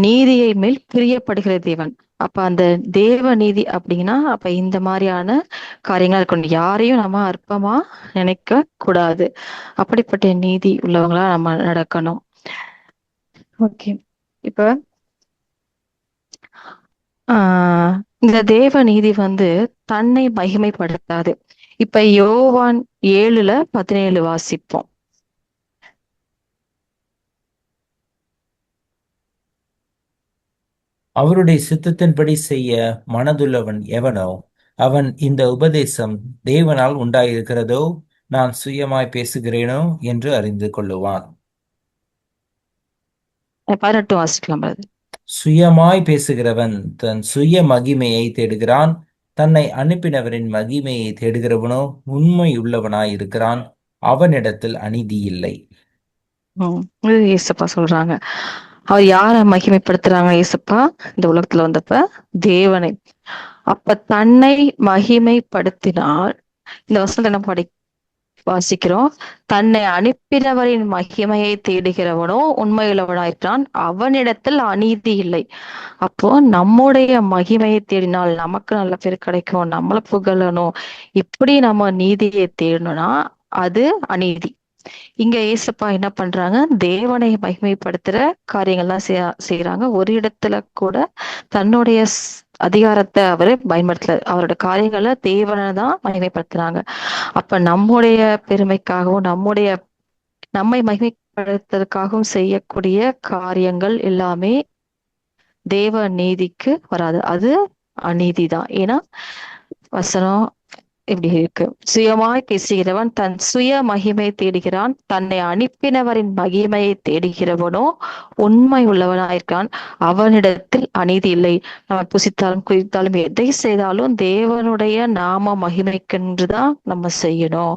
நீதியை மேல் பிரியப்படுகிற தேவன். அப்ப அந்த தேவ நீதி அப்படின்னா, அப்ப இந்த மாதிரியான காரியங்களா இருக்கணும். யாரையும் நம்ம அற்பமா நினைக்க கூடாது. அப்படிப்பட்ட நீதி உள்ளவங்களா நம்ம நடக்கணும். ஓகே, இப்ப இந்த தேவ நீதி தன்னை மகிமைப்படுத்தாது. இப்ப யோவான் 7:17 வாசிப்போம். அவருடைய சித்தத்தின்படி செய்ய மனதுள்ளவன் எவனோ அவன் இந்த உபதேசம் தேவனால் உண்டாயிருக்கிறதோ நான் சுயமாய் பேசுகிறேனோ என்று அறிந்து கொள்ளுவான். 18 வாசிக்கலாம். சுயமாய் பேசுகிறவன் தன் சுய மகிமையை தேடுகிறான். தன்னை அனுப்பினவரின் மகிமையை தேடுகிறவனோ உண்மை உள்ளவனாய் இருக்கிறான். அவனிடத்தில் அநீதி இல்லை. ஏசப்பா சொல்றாங்க. அவர் யார மகிமைப்படுத்துறாங்க? ஏசப்பா இந்த உலகத்துல வந்தப்ப தேவனை. அப்ப தன்னை மகிமைப்படுத்தினால், இந்த வசனத்தை என்ன வாசிக்கிறோம், தன்னை அனுப்பினவரின் மகிமையை தேடுகிறவனோ உண்மையுள்ளவனாயிற்றான், அவனிடத்தில் அநீதி இல்லை. அப்போ நம்முடைய மகிமையை தேடினால் நமக்கு நல்ல பேர் கிடைக்கும், நம்மளை புகழணும், இப்படி நம்ம நீதியை தேடணும்னா அது அநீதி. இங்க ஏசப்பா என்ன பண்றாங்க? தேவனை மகிமைப்படுத்துற காரியங்கள்லாம் செய்யறாங்க. ஒரு இடத்துல கூட தன்னுடைய அதிகாரத்தை அவரு பயன்படுத்தல. அவரோட காரியங்களை தேவனை தான் மகிமைப்படுத்துறாங்க. அப்ப நம்முடைய பெருமைக்காகவும் நம்மை மகிமைப்படுத்துறதுக்காகவும் செய்யக்கூடிய காரியங்கள் எல்லாமே தேவ நீதிக்கு வராது. அது அநீதி தான். ஏன்னா வசனம் இப்படி இருக்கு, சுயமாய் பேசுகிறவன் தன் சுய மகிமை தேடுகிறான், தன்னை அனுப்பினவரின் மகிமையை தேடுகிறவனோ உண்மை உள்ளவனாயிருக்கான், அவனிடத்தில் அநீதி இல்லை. நம்ம புசித்தாலும் குதித்தாலும் எதை செய்தாலும் தேவனுடைய நாம மகிமைக்கென்றுதான் நம்ம செய்யணும்.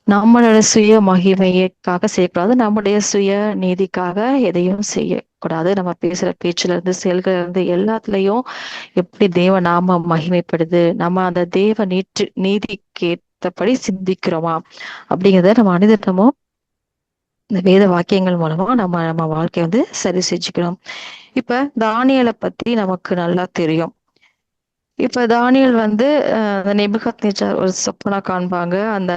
நம்மளோட சுய மகிமைக்காக செய்யக்கூடாது, நம்முடைய சுய நீதிக்காக எதையும் செய்யக்கூடாது. நம்ம பேசுற பேச்சுல இருந்து செயல்கள் இருந்து எல்லாத்துலயும் எப்படி தேவ நாம மகிமைப்படுது, நம்ம அந்த தேவ நீதிக்கு ஏற்றபடி சிந்திக்கிறோமா அப்படிங்கிறத நம்ம அனுதினமும் இந்த வேத வாக்கியங்கள் மூலமா நம்ம வாழ்க்கையை சரி செஞ்சுக்கிறோம். இப்ப தானியேலை பத்தி நமக்கு நல்லா தெரியும். இப்ப தானியேல் நேபுகாத்நேச்சார் ஒரு சொப்பனா காண்பாங்க. அந்த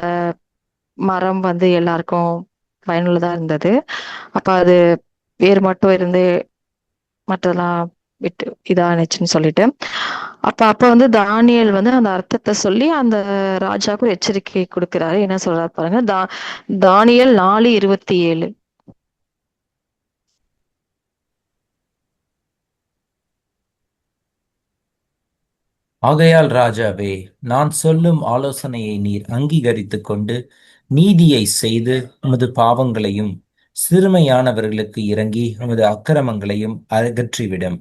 மரம் எல்லாருக்கும் பயனுள்ளதா இருந்தது. அப்ப அது வேர் மட்டும் இருந்து மற்றதெல்லாம் விட்டு இதானுச்சுன்னு சொல்லிட்டு, அப்ப தானியேல் அந்த அர்த்தத்தை சொல்லி அந்த ராஜாவுக்கு எச்சரிக்கை கொடுக்கிறாரு. என்ன சொல்றாரு பாருங்க, தானியேல் 4:27. ஆகையால் ராஜாவே, நான் சொல்லும் ஆலோசனையை நீர் அங்கீகரித்துக் கொண்டு நீதியை செய்து உமது பாவங்களையும் சிறுமையானவர்களுக்கு இறங்கி உமது அக்கிரமங்களையும் அகற்றிவிடும்.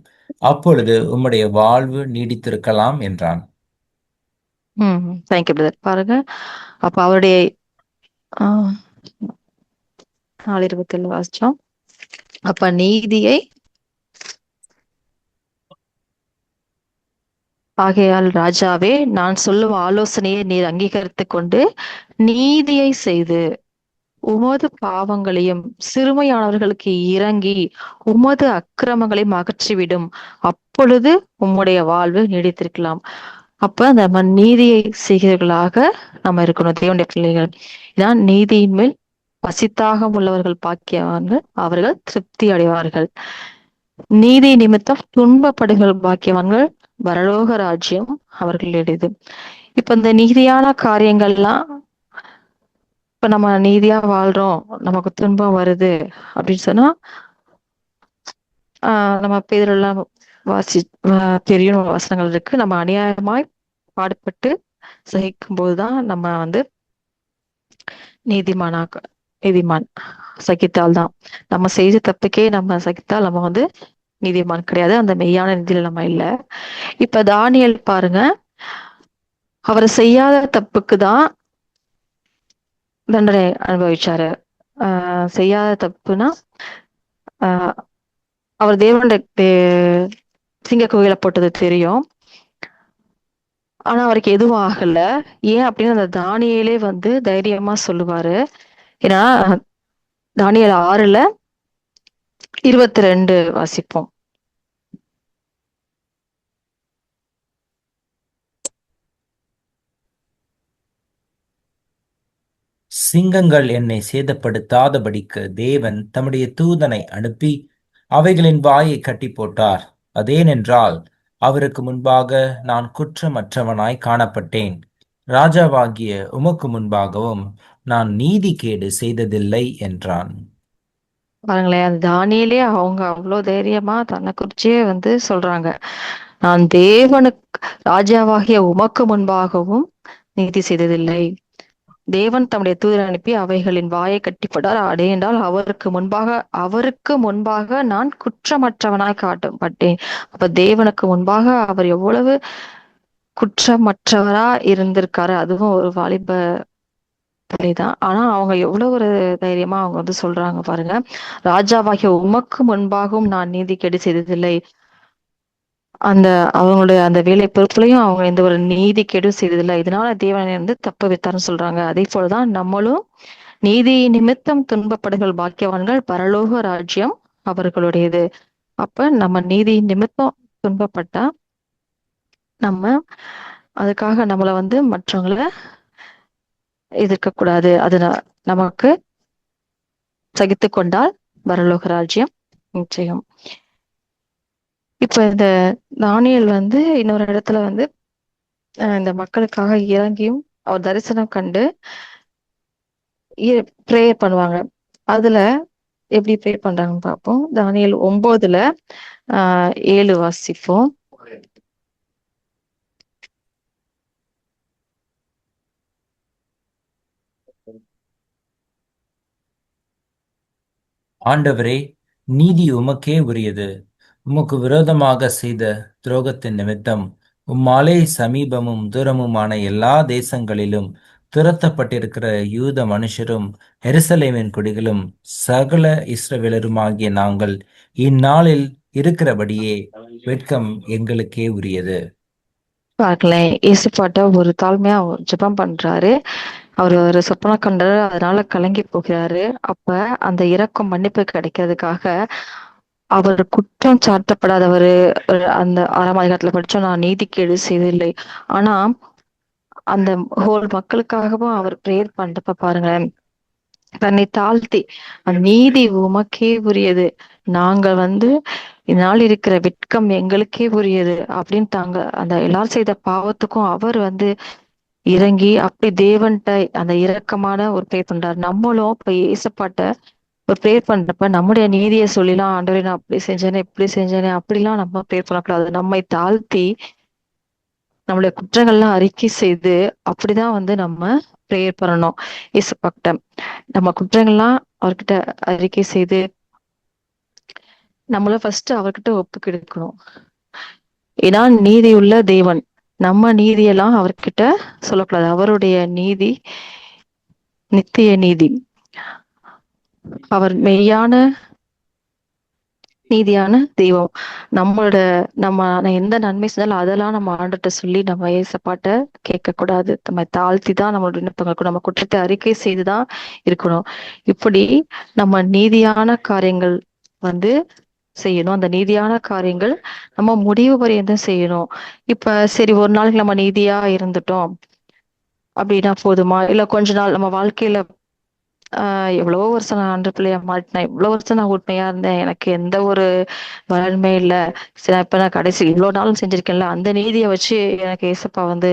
அப்பொழுது உம்முடைய வாழ்வு நீடித்திருக்கலாம் என்றான். Thank you brother. பாருங்க, அப்ப அவருடைய 4:27 வாசிச்சோம். அப்ப நீதியை ஆகையால் ராஜாவே, நான் சொல்லும் ஆலோசனையை நீர் அங்கீகரித்துக் கொண்டு நீதியை செய்து உமது பாவங்களையும் சிறுமையானவர்களுக்கு இறங்கி உமது அக்கிரமங்களையும் அகற்றிவிடும். அப்பொழுது உம்முடைய வாழ்வு நீடித்திருக்கலாம். அப்ப நம்ம நீதியை செய்கிறவர்களாக நம்ம இருக்கணும், தேவனுடைய பிள்ளைகள். இதான் நீதியின் மேல் பசித்தாக உள்ளவர்கள் பாக்கியவான்கள், அவர்கள் திருப்தி அடைவார்கள். நீதி நிமித்தம் துன்பப்படுகள் பாக்கியவான்கள், பரலோக ராஜ்யம் அவர்களுடையது. இப்ப இந்த நீதியான காரியங்கள்லாம், இப்ப நம்ம நீதியா வாழ்றோம், நமக்கு துன்பம் வருது அப்படின்னு சொன்னா, நம்ம பேரெல்லாம் தெரியும் வசனங்கள் இருக்கு. நம்ம அநியாயமாய் பாடுபட்டு சகிக்கும் போதுதான் நம்ம வந்து நீதிமான் சகித்தால் தான். நம்ம செய்த தப்புக்கே நம்ம சகித்தால் நம்ம வந்து நீதிமான் கிடையாது, அந்த மெய்யான நீதியில நம்ம இல்ல. இப்ப தானியேல் பாருங்க, அவர் செய்யாத தப்புக்கு தான் தண்டனை அனுபவிச்சாரு. செய்யாத தப்புனா அவர் தேவனுடைய சிங்க குகையில போட்டது தெரியும், ஆனா அவருக்கு எதுவும் ஆகல. ஏன் அப்படின்னு அந்த தானியேலே வந்து தைரியமா சொல்லுவாரு. ஏன்னா தானியேல் 6:22 வாசிப்போம். சிங்கங்கள் என்னை சேதப்படுத்தாதபடிக்கு தேவன் தம்முடைய தூதனை அனுப்பி அவைகளின் வாயை கட்டி போட்டார். அதேனென்றால் அவருக்கு முன்பாக நான் குற்றமற்றவனாய் காணப்பட்டேன். ராஜாவாகிய உமக்கு முன்பாகவும் நான் நீதிகேடு செய்ததில்லை என்றான். பாருங்களேன், அந்த தானியேலே அவங்க அவ்வளவு தைரியமா தன்னை குறிச்சே வந்து சொல்றாங்க, நான் தேவனுக்கு ராஜாவாகிய உமக்கு முன்பாகவும் நீதி செய்ததில்லை. தேவன் தம்முடைய தூதரை அனுப்பி அவைகளின் வாயை கட்டிப்பட்டார். அடே என்றால் அவருக்கு முன்பாக நான் குற்றமற்றவனாய் காட்டப்பட்டேன். அப்ப தேவனுக்கு முன்பாக அவர் எவ்வளவு குற்றமற்றவரா இருந்திருக்காரு. அதுவும் ஒரு வாலிப பிள்ளைதான். ஆனா அவங்க எவ்வளவு ஒரு தைரியமா அவங்க வந்து சொல்றாங்க பாருங்க, ராஜாவாகிய உமக்கு முன்பாகவும் நான் நீதிகேடு செய்ததில்லை. அந்த அவங்களுடைய அந்த வேலை பொறுப்புலையும் அவங்க எந்த ஒரு நீதிகேடு செய்ததில்லை. இதனால தேவனை வந்து தப்பு வைத்தார்னு சொல்றாங்க. அதே போலதான் நம்மளும் நீதி நிமித்தம் துன்பப்படுகள் பாக்கியவான்கள், பரலோக ராஜ்யம் அவர்களுடையது. அப்ப நம்ம நீதி நிமித்தம் துன்பப்பட்டா நம்ம அதுக்காக நம்மள வந்து மற்றவங்களை எதிர்க்க கூடாது. அது நமக்கு சகித்து கொண்டால் பரலோக ராஜ்யம் நிச்சயம். இப்ப இந்த தானியேல் வந்து இன்னொரு இடத்துல வந்து இந்த மக்களுக்காக இறங்கியும் அவர் தரிசனம் கண்டு ப்ரேயர் பண்ணுவாங்க. அதுல எப்படி ப்ரே பண்றாங்கன்னு பார்ப்போம். தானியேல் 9:7 வாசிப்போம். ஆண்டவரே, நீதி உமக்கே உரியது. உமக்கு விரோதமாக செய்த துரோகத்தின் நிமித்தம் உம்மாலே சமீபமும் தூரமுமான எல்லா தேசங்களிலும் துரத்தப்பட்டிருக்கிற யூத மனுஷரும் எருசலேமின் குடிகளும் சகல இஸ்ரவேலருமாகிய நாங்கள் இந்நாளில் இருக்கிறபடியே வெட்கம் எங்களுக்கே உரியது. பார்க்கலேன், இயேசுபாட்ட ஒரு தாழ்மையா ஜெபம் பண்றாரு. அவர் ஒரு சொப்பனம் கண்டாரு, அதனால கலங்கி போகிறாரு. அப்ப அந்த இரக்கம் மன்னிப்பு கிடைக்கிறதுக்காக அவர் குற்றம் சாட்டப்படாதவர். அந்த 6ஆம் அதிகாரத்துல படிச்சோம், நான் நீதிகேடு செய்ததில்லை. ஆனா அந்த ஹோல் மக்களுக்காகவும் அவர் பிரேயர் பண்றப்ப பாருங்களேன், தன்னை தாழ்த்தி நீதி உமக்கே உரியது, நாங்கள் வந்து இதனால் இருக்கிற வெட்கம் எங்களுக்கே உரியது அப்படின்னு தாங்க அந்த எல்லாரும் செய்த பாவத்துக்கும் அவர் வந்து இறங்கி அப்படி தேவன்கிட்ட அந்த இரக்கமான ஒரு ப்ரேயர் பண்றாரு. நம்மளும் இப்ப ஏசப்பாட்ட ஒரு ப்ரேயர் பண்றப்ப நம்முடைய நீதியை சொல்லிலாம், ஆண்டவரே நான் அப்படி செஞ்சேனே இப்படி செஞ்சேனே அப்படிலாம் நம்ம ப்ரேயர் பண்ணக்கூடாது. நம்மை தாழ்த்தி நம்மளுடைய குற்றங்கள்லாம் அறிக்கை செய்து அப்படிதான் வந்து நம்ம ப்ரேயர் பண்ணணும் ஏசப்பாட்ட. நம்ம குற்றங்கள்லாம் அவர்கிட்ட அறிக்கை செய்து நம்மள ஃபர்ஸ்ட் அவர்கிட்ட ஒப்பு கொடுக்கணும். ஏன்னா நீதி உள்ள தேவன், நம்ம நீதியெல்லாம் அவர்கிட்ட சொல்லக்கூடாது. அவருடைய நீதி நித்திய நீதி. அவர் மெய்யான நீதியான தெய்வம். நம்மளோட நம்ம எந்த நன்மை செஞ்சாலும் அதெல்லாம் நம்ம ஆண்டுகிட்ட சொல்லி நம்ம ஏசப்பாட்ட கேட்கக்கூடாது. நம்ம தாழ்த்தி தான் நம்மளோட விண்ணப்பங்களுக்கு நம்ம குற்றத்தை அறிக்கை செய்துதான் இருக்கணும். இப்படி நம்ம நீதியான காரியங்கள் வந்து செய்யணும். அந்த நீதியான காரியங்கள் நம்ம முடிவு பரியந்தம் செய்யணும். இப்ப சரி ஒரு நாளைக்கு நம்ம நீதியா இருந்துட்டோம் அப்படின்னா போதுமா? இல்ல கொஞ்ச நாள் நம்ம வாழ்க்கையில எவ்வளவோ வருஷம் நான் ஆண்டு பிள்ளையா மாட்டினேன். இவ்வளவு வருஷம் நான் உண்மையா இருந்தேன். எனக்கு எந்த ஒரு பலனுமே இல்ல. சரி இப்ப நான் கடைசி இவ்வளவு நாளும் செஞ்சிருக்கேன்ல, அந்த நீதியை வச்சு எனக்கு ஏசப்பா வந்து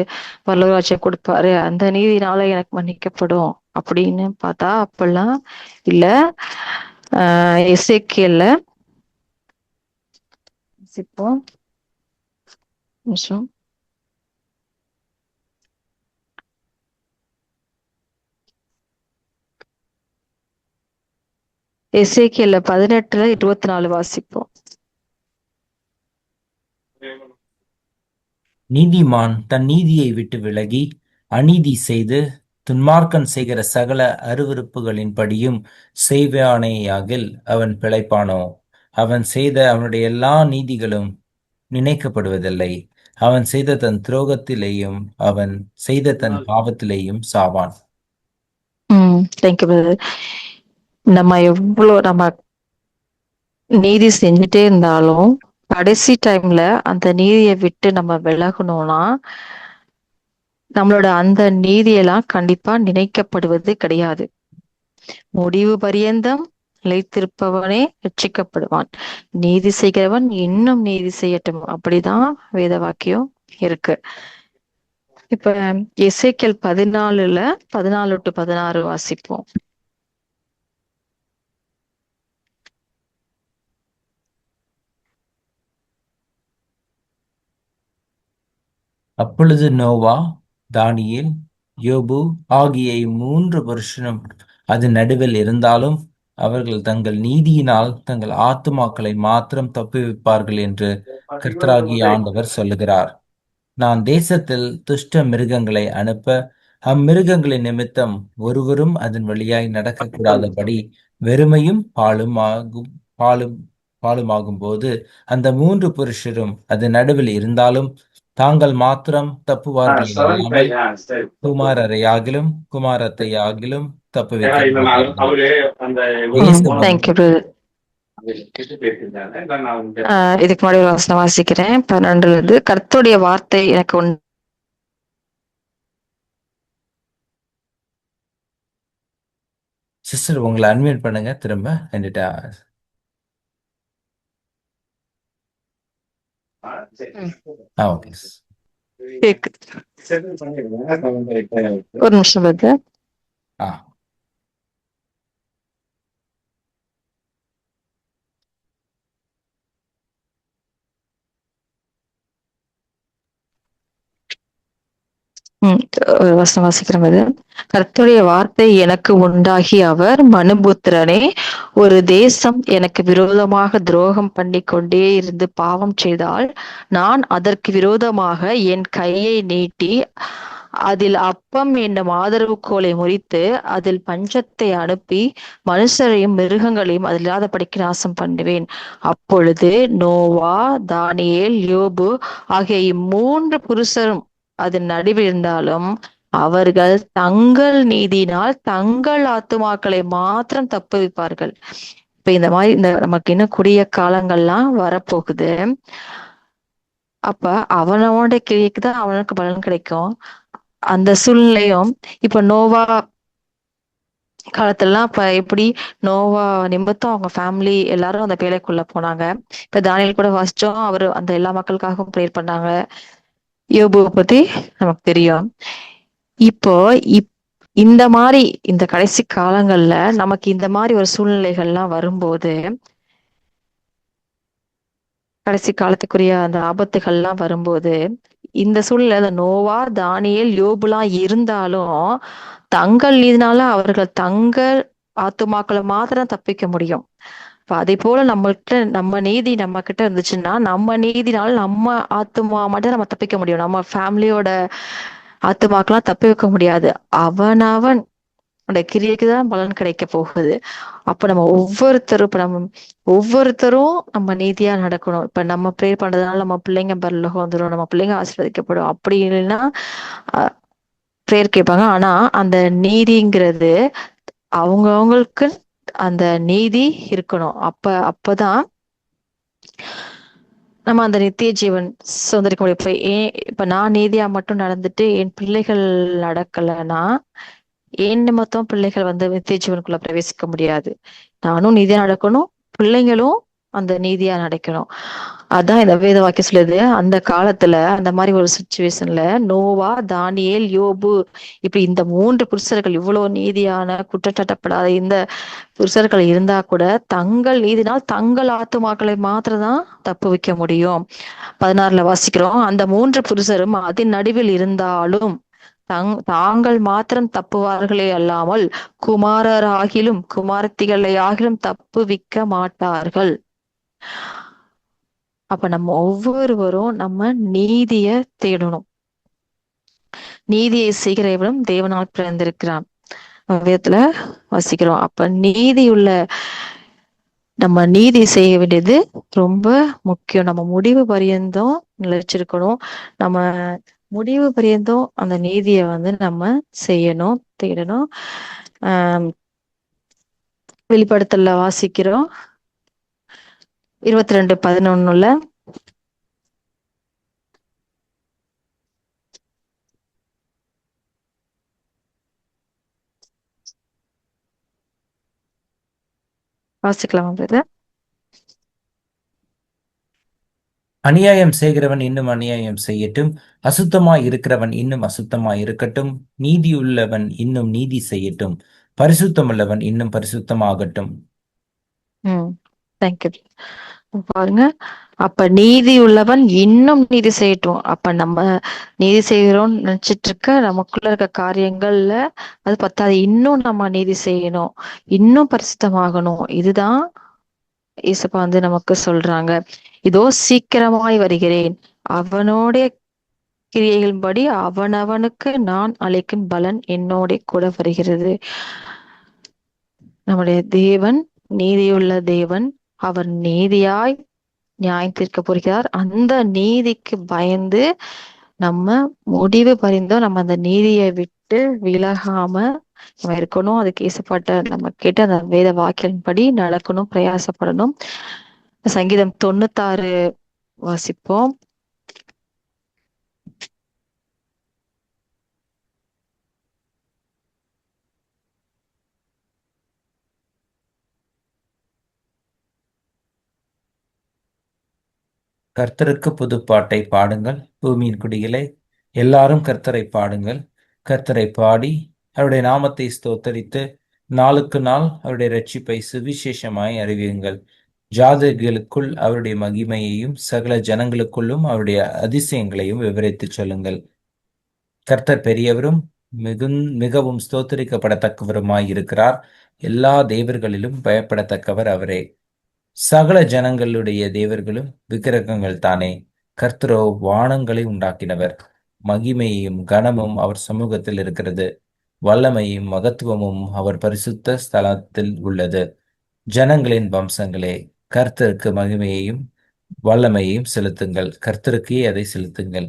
பரலோகராஜ்யம் கொடுப்பாரு. அந்த நீதினால எனக்கு மன்னிக்கப்படும் அப்படின்னு பார்த்தா அப்பெல்லாம் இல்ல. எசேக்கியேல்ல இப்போ நிமிஷம். எசேக்கியேல்ல 18:24 வாசிப்போம். நீதிமான் தன் நீதியை விட்டு விலகி அநீதி செய்து துன்மார்க்கன் செய்கிற சகல அருவருப்புகளின்படியும் செய்வானேயாகில் அவன் பிழைப்பானோ? அவன் செய்த அவனுடைய எல்லா நீதிகளும் நினைக்கப்படுவதில்லை. அவன் செய்த தன் துரோகத்திலேயும் அவன் செய்த தன் பாவத்திலேயும் சாவான். Thank you brother. நம்ம நீதி செஞ்சுட்டே இருந்தாலும் கடைசி டைம்ல அந்த நீதியை விட்டு நம்ம விலகணும்னா நம்மளோட அந்த நீதியெல்லாம் கண்டிப்பா நினைக்கப்படுவது கிடையாது. முடிவு பரியந்தம் நிலைத்திருப்பவனே ரட்சிக்கப்படுவான். நீதி செய்கிறவன் இன்னும் நீதி செய்யட்டும். அப்படிதான் வேத வாக்கியம் இருக்கு. இப்ப எசேக்கியேல் 14:14-16 வாசிப்போம். அப்பொழுது நோவா, தானியேல், யோபு ஆகிய 3 புருஷனும் அது நடுவில் இருந்தாலும் அவர்கள் தங்கள் நீதியினால் தங்கள் ஆத்துமாக்களை மாத்திரம் தப்புவிப்பார்கள் என்று கர்த்தராகிய ஆண்டவர் சொல்லுகிறார். நான் தேசத்தில் துஷ்ட மிருகங்களை அனுப்ப அம்மிருகங்களின் நிமித்தம் ஒருவரும் அதன் வழியாய் நடக்கக்கூடாதபடி வெறுமையும் பாலும் பாலுமாகும் போது அந்த 3 புருஷரும் அது நடுவில் இருந்தாலும் தாங்கள் மாத்திரம் தப்புவார்கள் அல்லாமல் குமாரரையாகிலும் குமாரத்தையாகிலும் தப்புவிக்க இதுக்கு முன்னாடி ஒரு வசனம் வாசிக்கிறேன். 12 கர்த்தருடைய வார்த்தை எனக்கு சிஸ்டர் உங்களை அன்மியூட் பண்ணுங்க திரும்ப. என்கிட்ட ஓகே ஒரு நிமிஷம் வருது. வசனம் வாசிக்கிறோம். கர்த்தருடைய வார்த்தை எனக்கு உண்டாகி அவர் மனுபுத்திரனே, ஒரு தேசம் எனக்கு விரோதமாக துரோகம் பண்ணி கொண்டே இருந்து பாவம் செய்தால் நான் அதற்கு விரோதமாக என் கையை நீட்டி அதில் அப்பம் என்னும் ஆதரவு கோலை முறித்து அதில் பஞ்சத்தை அனுப்பி மனுஷரையும் மிருகங்களையும் அதில் இல்லாதபடிக்கு நாசம் பண்ணுவேன். அப்பொழுது நோவா, தானியேல், யோபு ஆகிய 3 புருஷரும் அதன் நடுவில் இருந்தாலும் அவர்கள் தங்கள் நீதியினால் தங்கள் ஆத்துமாக்களை மாத்திரம் தப்புவிப்பார்கள். இப்ப இந்த மாதிரி நமக்கு இன்னும் கூடிய காலங்கள்லாம் வரப்போகுது. அப்ப அவனோட கிரியைக்குதான் அவனுக்கு பலன் கிடைக்கும். அந்த சூழ்நிலையும் இப்ப நோவா காலத்துலலாம் இப்ப எப்படி நோவா நிமித்தம் அவங்க ஃபேமிலி எல்லாரும் அந்த பேழைக்குள்ள போனாங்க. இப்ப தானியேல் கூட வாசிச்சோம், அவரு அந்த எல்லா மக்களுக்காகவும் ப்ரேயர் பண்ணாங்க. யோபுவை பத்தி நமக்கு தெரியும். இப்போ இந்த மாதிரி இந்த கடைசி காலங்கள்ல நமக்கு இந்த மாதிரி ஒரு சூழ்நிலைகள்லாம் வரும்போது, கடைசி காலத்துக்குரிய அந்த ஆபத்துகள்லாம் வரும்போது, இந்த சூழ்நிலை அந்த நோவா, தானியேல், யோபுலாம் இருந்தாலும் தங்கள் இதனால அவர்கள் தங்கள் ஆத்துமாக்களை மாத்திரம் தப்பிக்க முடியும். அதே போல நம்ம நீதி நம்ம கிட்ட இருந்துச்சுன்னா நம்ம நீதினால நம்ம ஆத்துமா மட்டும் நம்ம தப்பிக்க முடியும். நம்ம ஃபேமிலியோட ஆத்துமாக்கெல்லாம் தப்பி வைக்க முடியாது. அவனவன் அந்த கிரியைக்கு தான் பலன் கிடைக்க போகுது. அப்ப நம்ம ஒவ்வொருத்தரும் நம்ம நீதியா நடக்கணும். இப்ப நம்ம ப்ரே பண்றதுனால நம்ம பிள்ளைங்க பரலோகம் வந்துடும், நம்ம பிள்ளைங்க ஆசீர்வதிக்கப்படும் அப்படி இல்லைன்னா ப்ரேயர் கேட்பாங்க. ஆனா அந்த நீதிங்கிறது அவங்களுக்கு அந்த நீதி இருக்கணும். அப்பதான் நம்ம அந்த நித்திய ஜீவன் சுதந்திரிக்க முடியும். இப்ப நான் நீதியா மட்டும் நடந்துட்டு என் பிள்ளைகள் நடக்கலைன்னா என் நிமித்தம் பிள்ளைகள் நித்திய ஜீவனுக்குள்ள பிரவேசிக்க முடியாது. நானும் நீதியா நடக்கணும், பிள்ளைங்களும் அந்த நீதியா நடக்கணும். அதான் இந்த வேத வாக்கியம் சொல்லுது. அந்த காலத்துல அந்த மாதிரி ஒரு சுச்சுவேஷன்ல நோவா, தானியேல், யோபு இப்படி இந்த 3 புருஷர்கள் இவ்வளவு நீதியான குற்றச்சாட்டப்படாத இந்த புருஷர்கள் இருந்தா கூட தங்கள் நீதினால் தங்கள் ஆத்துமாக்களை மாத்திரதான் தப்பு வைக்க முடியும். 16ல வாசிக்கிறோம், அந்த 3 புருஷரும் அதன் நடுவில் இருந்தாலும் தாங்கள் மாத்திரம் தப்புவார்களே அல்லாமல் குமாரராகிலும் குமாரத்திகளை ஆகிலும் தப்புவிக்க மாட்டார்கள். அப்ப நம்ம ஒவ்வொருவரும் நம்ம நீதிய தேடணும். நீதியை செய்கிறவனும் தேவனால் பிறந்திருக்கிறான் வேதத்துல வாசிக்கிறோம். அப்ப நம்ம நீதி செய்ய வேண்டியது ரொம்ப முக்கியம். நம்ம முடிவு பரியந்தம் நிலைச்சிருக்கணும். நம்ம முடிவு பரியந்தம் அந்த நீதியை நம்ம செய்யணும், தேடணும். வெளிப்படுத்தல வாசிக்கிறோம் 22:11 வாசிக்கலாமா பிரதர்? அநியாயம் செய்கிறவன் இன்னும் அநியாயம் செய்யட்டும், அசுத்தமாய் இருக்கிறவன் இன்னும் அசுத்தமாய் இருக்கட்டும், நீதியுள்ளவன் இன்னும் நீதி செய்யட்டும், பரிசுத்தமுள்ளவன் இன்னும் பரிசுத்தமாகட்டும். தேங்க்யூ. பாருங்க, அப்ப நீதி உள்ளவன் இன்னும் நீதி செய்யட்டும். அப்ப நம்ம நீதி செய்கிறோம்னு நினைச்சிட்டு நமக்குள்ள இருக்க காரியங்கள்ல அது பத்தாது, இன்னும் நம்ம நீதி செய்யணும், இன்னும் பரிசுத்தமாகணும். இதுதான் இயேசுப்பா நமக்கு சொல்றாங்க. இதோ சீக்கிரமாய் வருகிறேன், அவனோடைய கிரியைகளின்படி அவனவனுக்கு நான் அளிக்கும் பலன் என்னோட கூட வருகிறது. நம்முடைய தேவன் நீதியுள்ள தேவன். அவர் நீதியாய் நியாயம் தீர்க்க போகிறார். அந்த நீதிக்கு பயந்து நம்ம முடிவு பரிந்தோம் நம்ம அந்த நீதியை விட்டு விலகாம நம்ம இருக்கணும். அதுக்கு ஏசப்பாட்ட நம்ம கேட்டு அந்த வேத வாக்கியன்படி நடக்கணும், பிரயாசப்படணும். சங்கீதம் 96 வாசிப்போம். கர்த்தருக்கு புதுப்பாட்டை பாடுங்கள், பூமியின் குடிகளே, எல்லாரும் கர்த்தரை பாடுங்கள். கர்த்தரை பாடி அவருடைய நாமத்தை ஸ்தோத்தரித்து நாளுக்கு நாள் அவருடைய இரட்சிப்பை சுவிசேஷமாய் அறிவியுங்கள். ஜாதிகளுக்குள் அவருடைய மகிமையையும் சகல ஜனங்களுக்குள்ளும் அவருடைய அதிசயங்களையும் விவரித்து சொல்லுங்கள். கர்த்தர் பெரியவரும் மிகவும் ஸ்தோத்தரிக்கப்படத்தக்கவருமாய் இருக்கிறார். எல்லா தேவர்களிலும் பயப்படத்தக்கவர் அவரே. சகல ஜனங்களுடைய தேவர்களும் விக்கிரகங்கள் தானே. கர்த்தரோ வானங்களை உண்டாக்கினவர். மகிமையும் கனமும் அவர் சமூகத்தில் இருக்கிறது. வல்லமையும் மகத்துவமும் அவர் பரிசுத்த ஸ்தலத்தில் உள்ளது. ஜனங்களின் வம்சங்களே, கர்த்தருக்கு மகிமையையும் வல்லமையையும் செலுத்துங்கள். கர்த்தருக்கே அதை செலுத்துங்கள்.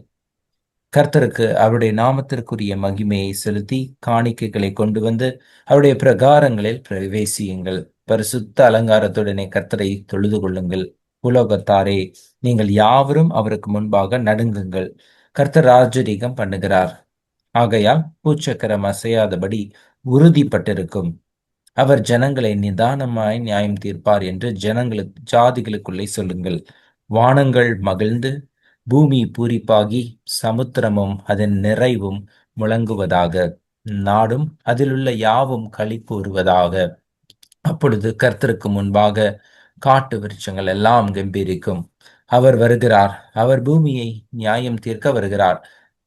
கர்த்தருக்கு அவருடைய நாமத்திற்குரிய மகிமையை செலுத்தி காணிக்கைகளை கொண்டு வந்து அவருடைய பிரகாரங்களில் பிரவேசியுங்கள். பரிசுத்த அலங்காரத்துடனே கர்த்தரை தொழுது கொள்ளுங்கள். உலோகத்தாரே, நீங்கள் யாவரும் அவருக்கு முன்பாக நடுங்குங்கள். கர்த்தர் ராஜரீகம் பண்ணுகிறார். ஆகையால் பூச்சக்கரம் அசையாதபடி உறுதிப்பட்டிருக்கும். அவர் ஜனங்களை நிதானமாய் நியாயம் தீர்ப்பார் என்று ஜாதிகளுக்குள்ளே சொல்லுங்கள். வானங்கள் மகிழ்ந்து பூமி பூரிப்பாகி சமுத்திரமும் அதன் நிறைவும் முழங்குவதாக. நாடும் அதிலுள்ள யாவும் களி கூறுவதாக. அப்பொழுது கர்த்தருக்கு முன்பாக காட்டு விருட்சங்கள் எல்லாம் கம்பீரிக்கும். அவர் வருகிறார். அவர் பூமியை நியாயம் தீர்க்க வருகிறார்.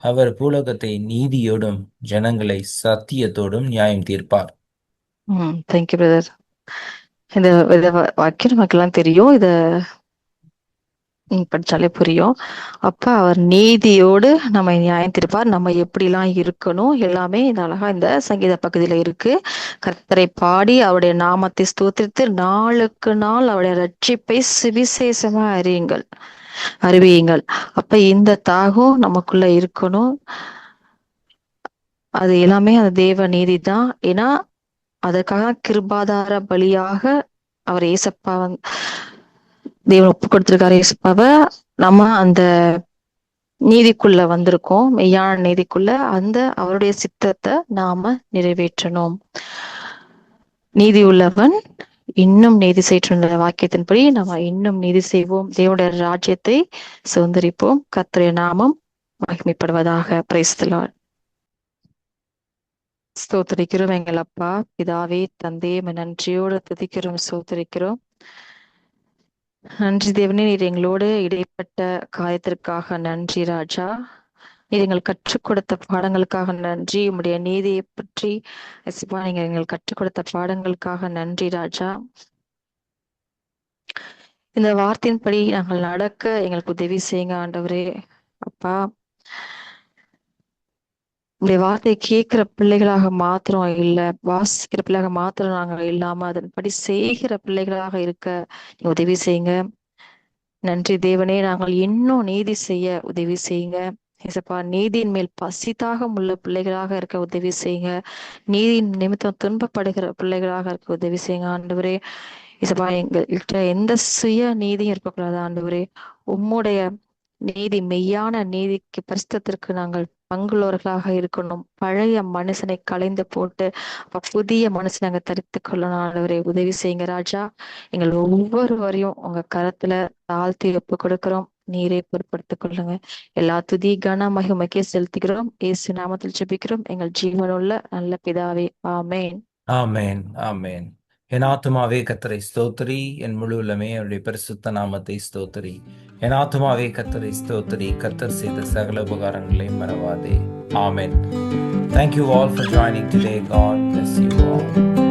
அவர் பூலோகத்தை நீதியோடும் ஜனங்களை சத்தியத்தோடும் நியாயம் தீர்ப்பார். Thank you brother. இந்த வாக்கியம் நமக்கெல்லாம் தெரியும். படிச்சாலே புரியும். அப்ப அவர் நீதியோடு நம்ம நியாயம் தீர்ப்பார். நம்ம எப்படிலாம் இருக்கணும் எல்லாமே இந்த அழகா இந்த சங்கீத பகுதியில இருக்கு. கர்த்தரை பாடி அவருடைய நாமத்தை ஸ்தோத்திரித்து நாளுக்கு நாள் அவருடைய ரட்சிப்பை சுவிசேஷமா அறிவியுங்கள். அப்ப இந்த தாகம் நமக்குள்ள இருக்கணும். அது எல்லாமே அந்த தேவ நீதி தான். ஏன்னா அதற்காக கிருபாதார பலியாக அவர் ஏசப்பா தேவன் ஒப்பு கொடுத்திருக்காரு ஏசப்பாவை. நம்ம அந்த நீதிக்குள்ள வந்திருக்கோம், மெய்யான நீதிக்குள்ள. அந்த அவருடைய சித்தத்தை நாம நிறைவேற்றணும். நீதி உள்ளவன் இன்னும் நீதி செய்கின்ற வாக்கியத்தின்படி நம்ம இன்னும் நீதி செய்வோம். தேவனுடைய ராஜ்யத்தை சுதந்திரிப்போம். கர்த்தருடைய நாமம் மகிமைப்படுவதாக. Praise the Lord. ஸ்தோத்திரிக்கிறோம் எங்கள் அப்பா பிதாவே தந்தையே, நன்றியோடு துதிக்கிறோம், ஸ்தோத்திரிக்கிறோம். நன்றி தேவனே, நீர் எங்களோடு இடைப்பட்ட காயத்திற்காக நன்றி ராஜா. நீர் எங்கள் கற்றுக் கொடுத்த பாடங்களுக்காக நன்றி. உம்முடைய நீதியை பற்றி நீங்க எங்கள் கற்றுக் கொடுத்த பாடங்களுக்காக நன்றி ராஜா. இந்த வார்த்தையின்படி நாங்கள் நடக்க எங்களுக்கு உதவி செய்யுங்க ஆண்டவரே. அப்பா, உடைய வார்த்தையை கேட்கிற பிள்ளைகளாக மாத்திரம் இல்ல, வாசிக்கிற பிள்ளைகளாக மாத்திரம் நாங்கள் இல்லாம அதன்படி செய்கிற பிள்ளைகளாக இருக்க நீங்க உதவி செய்யுங்க. நன்றி தேவனே, நாங்கள் இன்னும் நீதி செய்ய உதவி செய்யுங்க. ஏசப்பா, நீதியின் மேல் பசிதாக உள்ள பிள்ளைகளாக இருக்க உதவி செய்யுங்க. நீதியின் நிமித்தம் துன்பப்படுகிற பிள்ளைகளாக இருக்க உதவி செய்யுங்க ஆண்டவரே. ஏசப்பா, எங்கள்கிட்ட எந்த சுய நீதியும் இருக்கக்கூடாது ஆண்டவரே. உம்முடைய நீதி, மெய்யான நீதிக்கு பரிசுத்தத்திற்கு நாங்கள் பங்குள்ளவர்களாக இருக்கணும். பழைய மனுஷனை களைந்து போட்டு புதிய மனுஷனை நாங்கள் தரித்து கொள்ளணும் ஆண்டவரே. உதவி செய்யுங்க ராஜா. எங்கள் ஒவ்வொருவரையும் உங்க கரத்துல தாழ்த்தி ஒப்பு கொடுக்கிறோம். நீரை பொருட்படுத்திக் கொள்ளுங்க. எல்லா துதி கன மகிமைக்கே செலுத்துகிறோம். இயேசு நாமத்தில் ஜெபிக்கிறோம் எங்கள் ஜீவனுள்ள நல்ல பிதாவே, ஆமேன். ஆமேன், ஆமேன். என் ஆத்துமாவே கர்த்தரை ஸ்தோத்திரி, என் முழு உள்ளமே அவருடைய பரிசுத்த நாமத்தை ஸ்தோத்திரி. என் ஆத்துமாவே கர்த்தரை ஸ்தோத்திரி, கர்த்தர் செய்த சகல உபகாரங்களை மறவாதே. ஆமேன். Thank you all for joining today. God bless you all.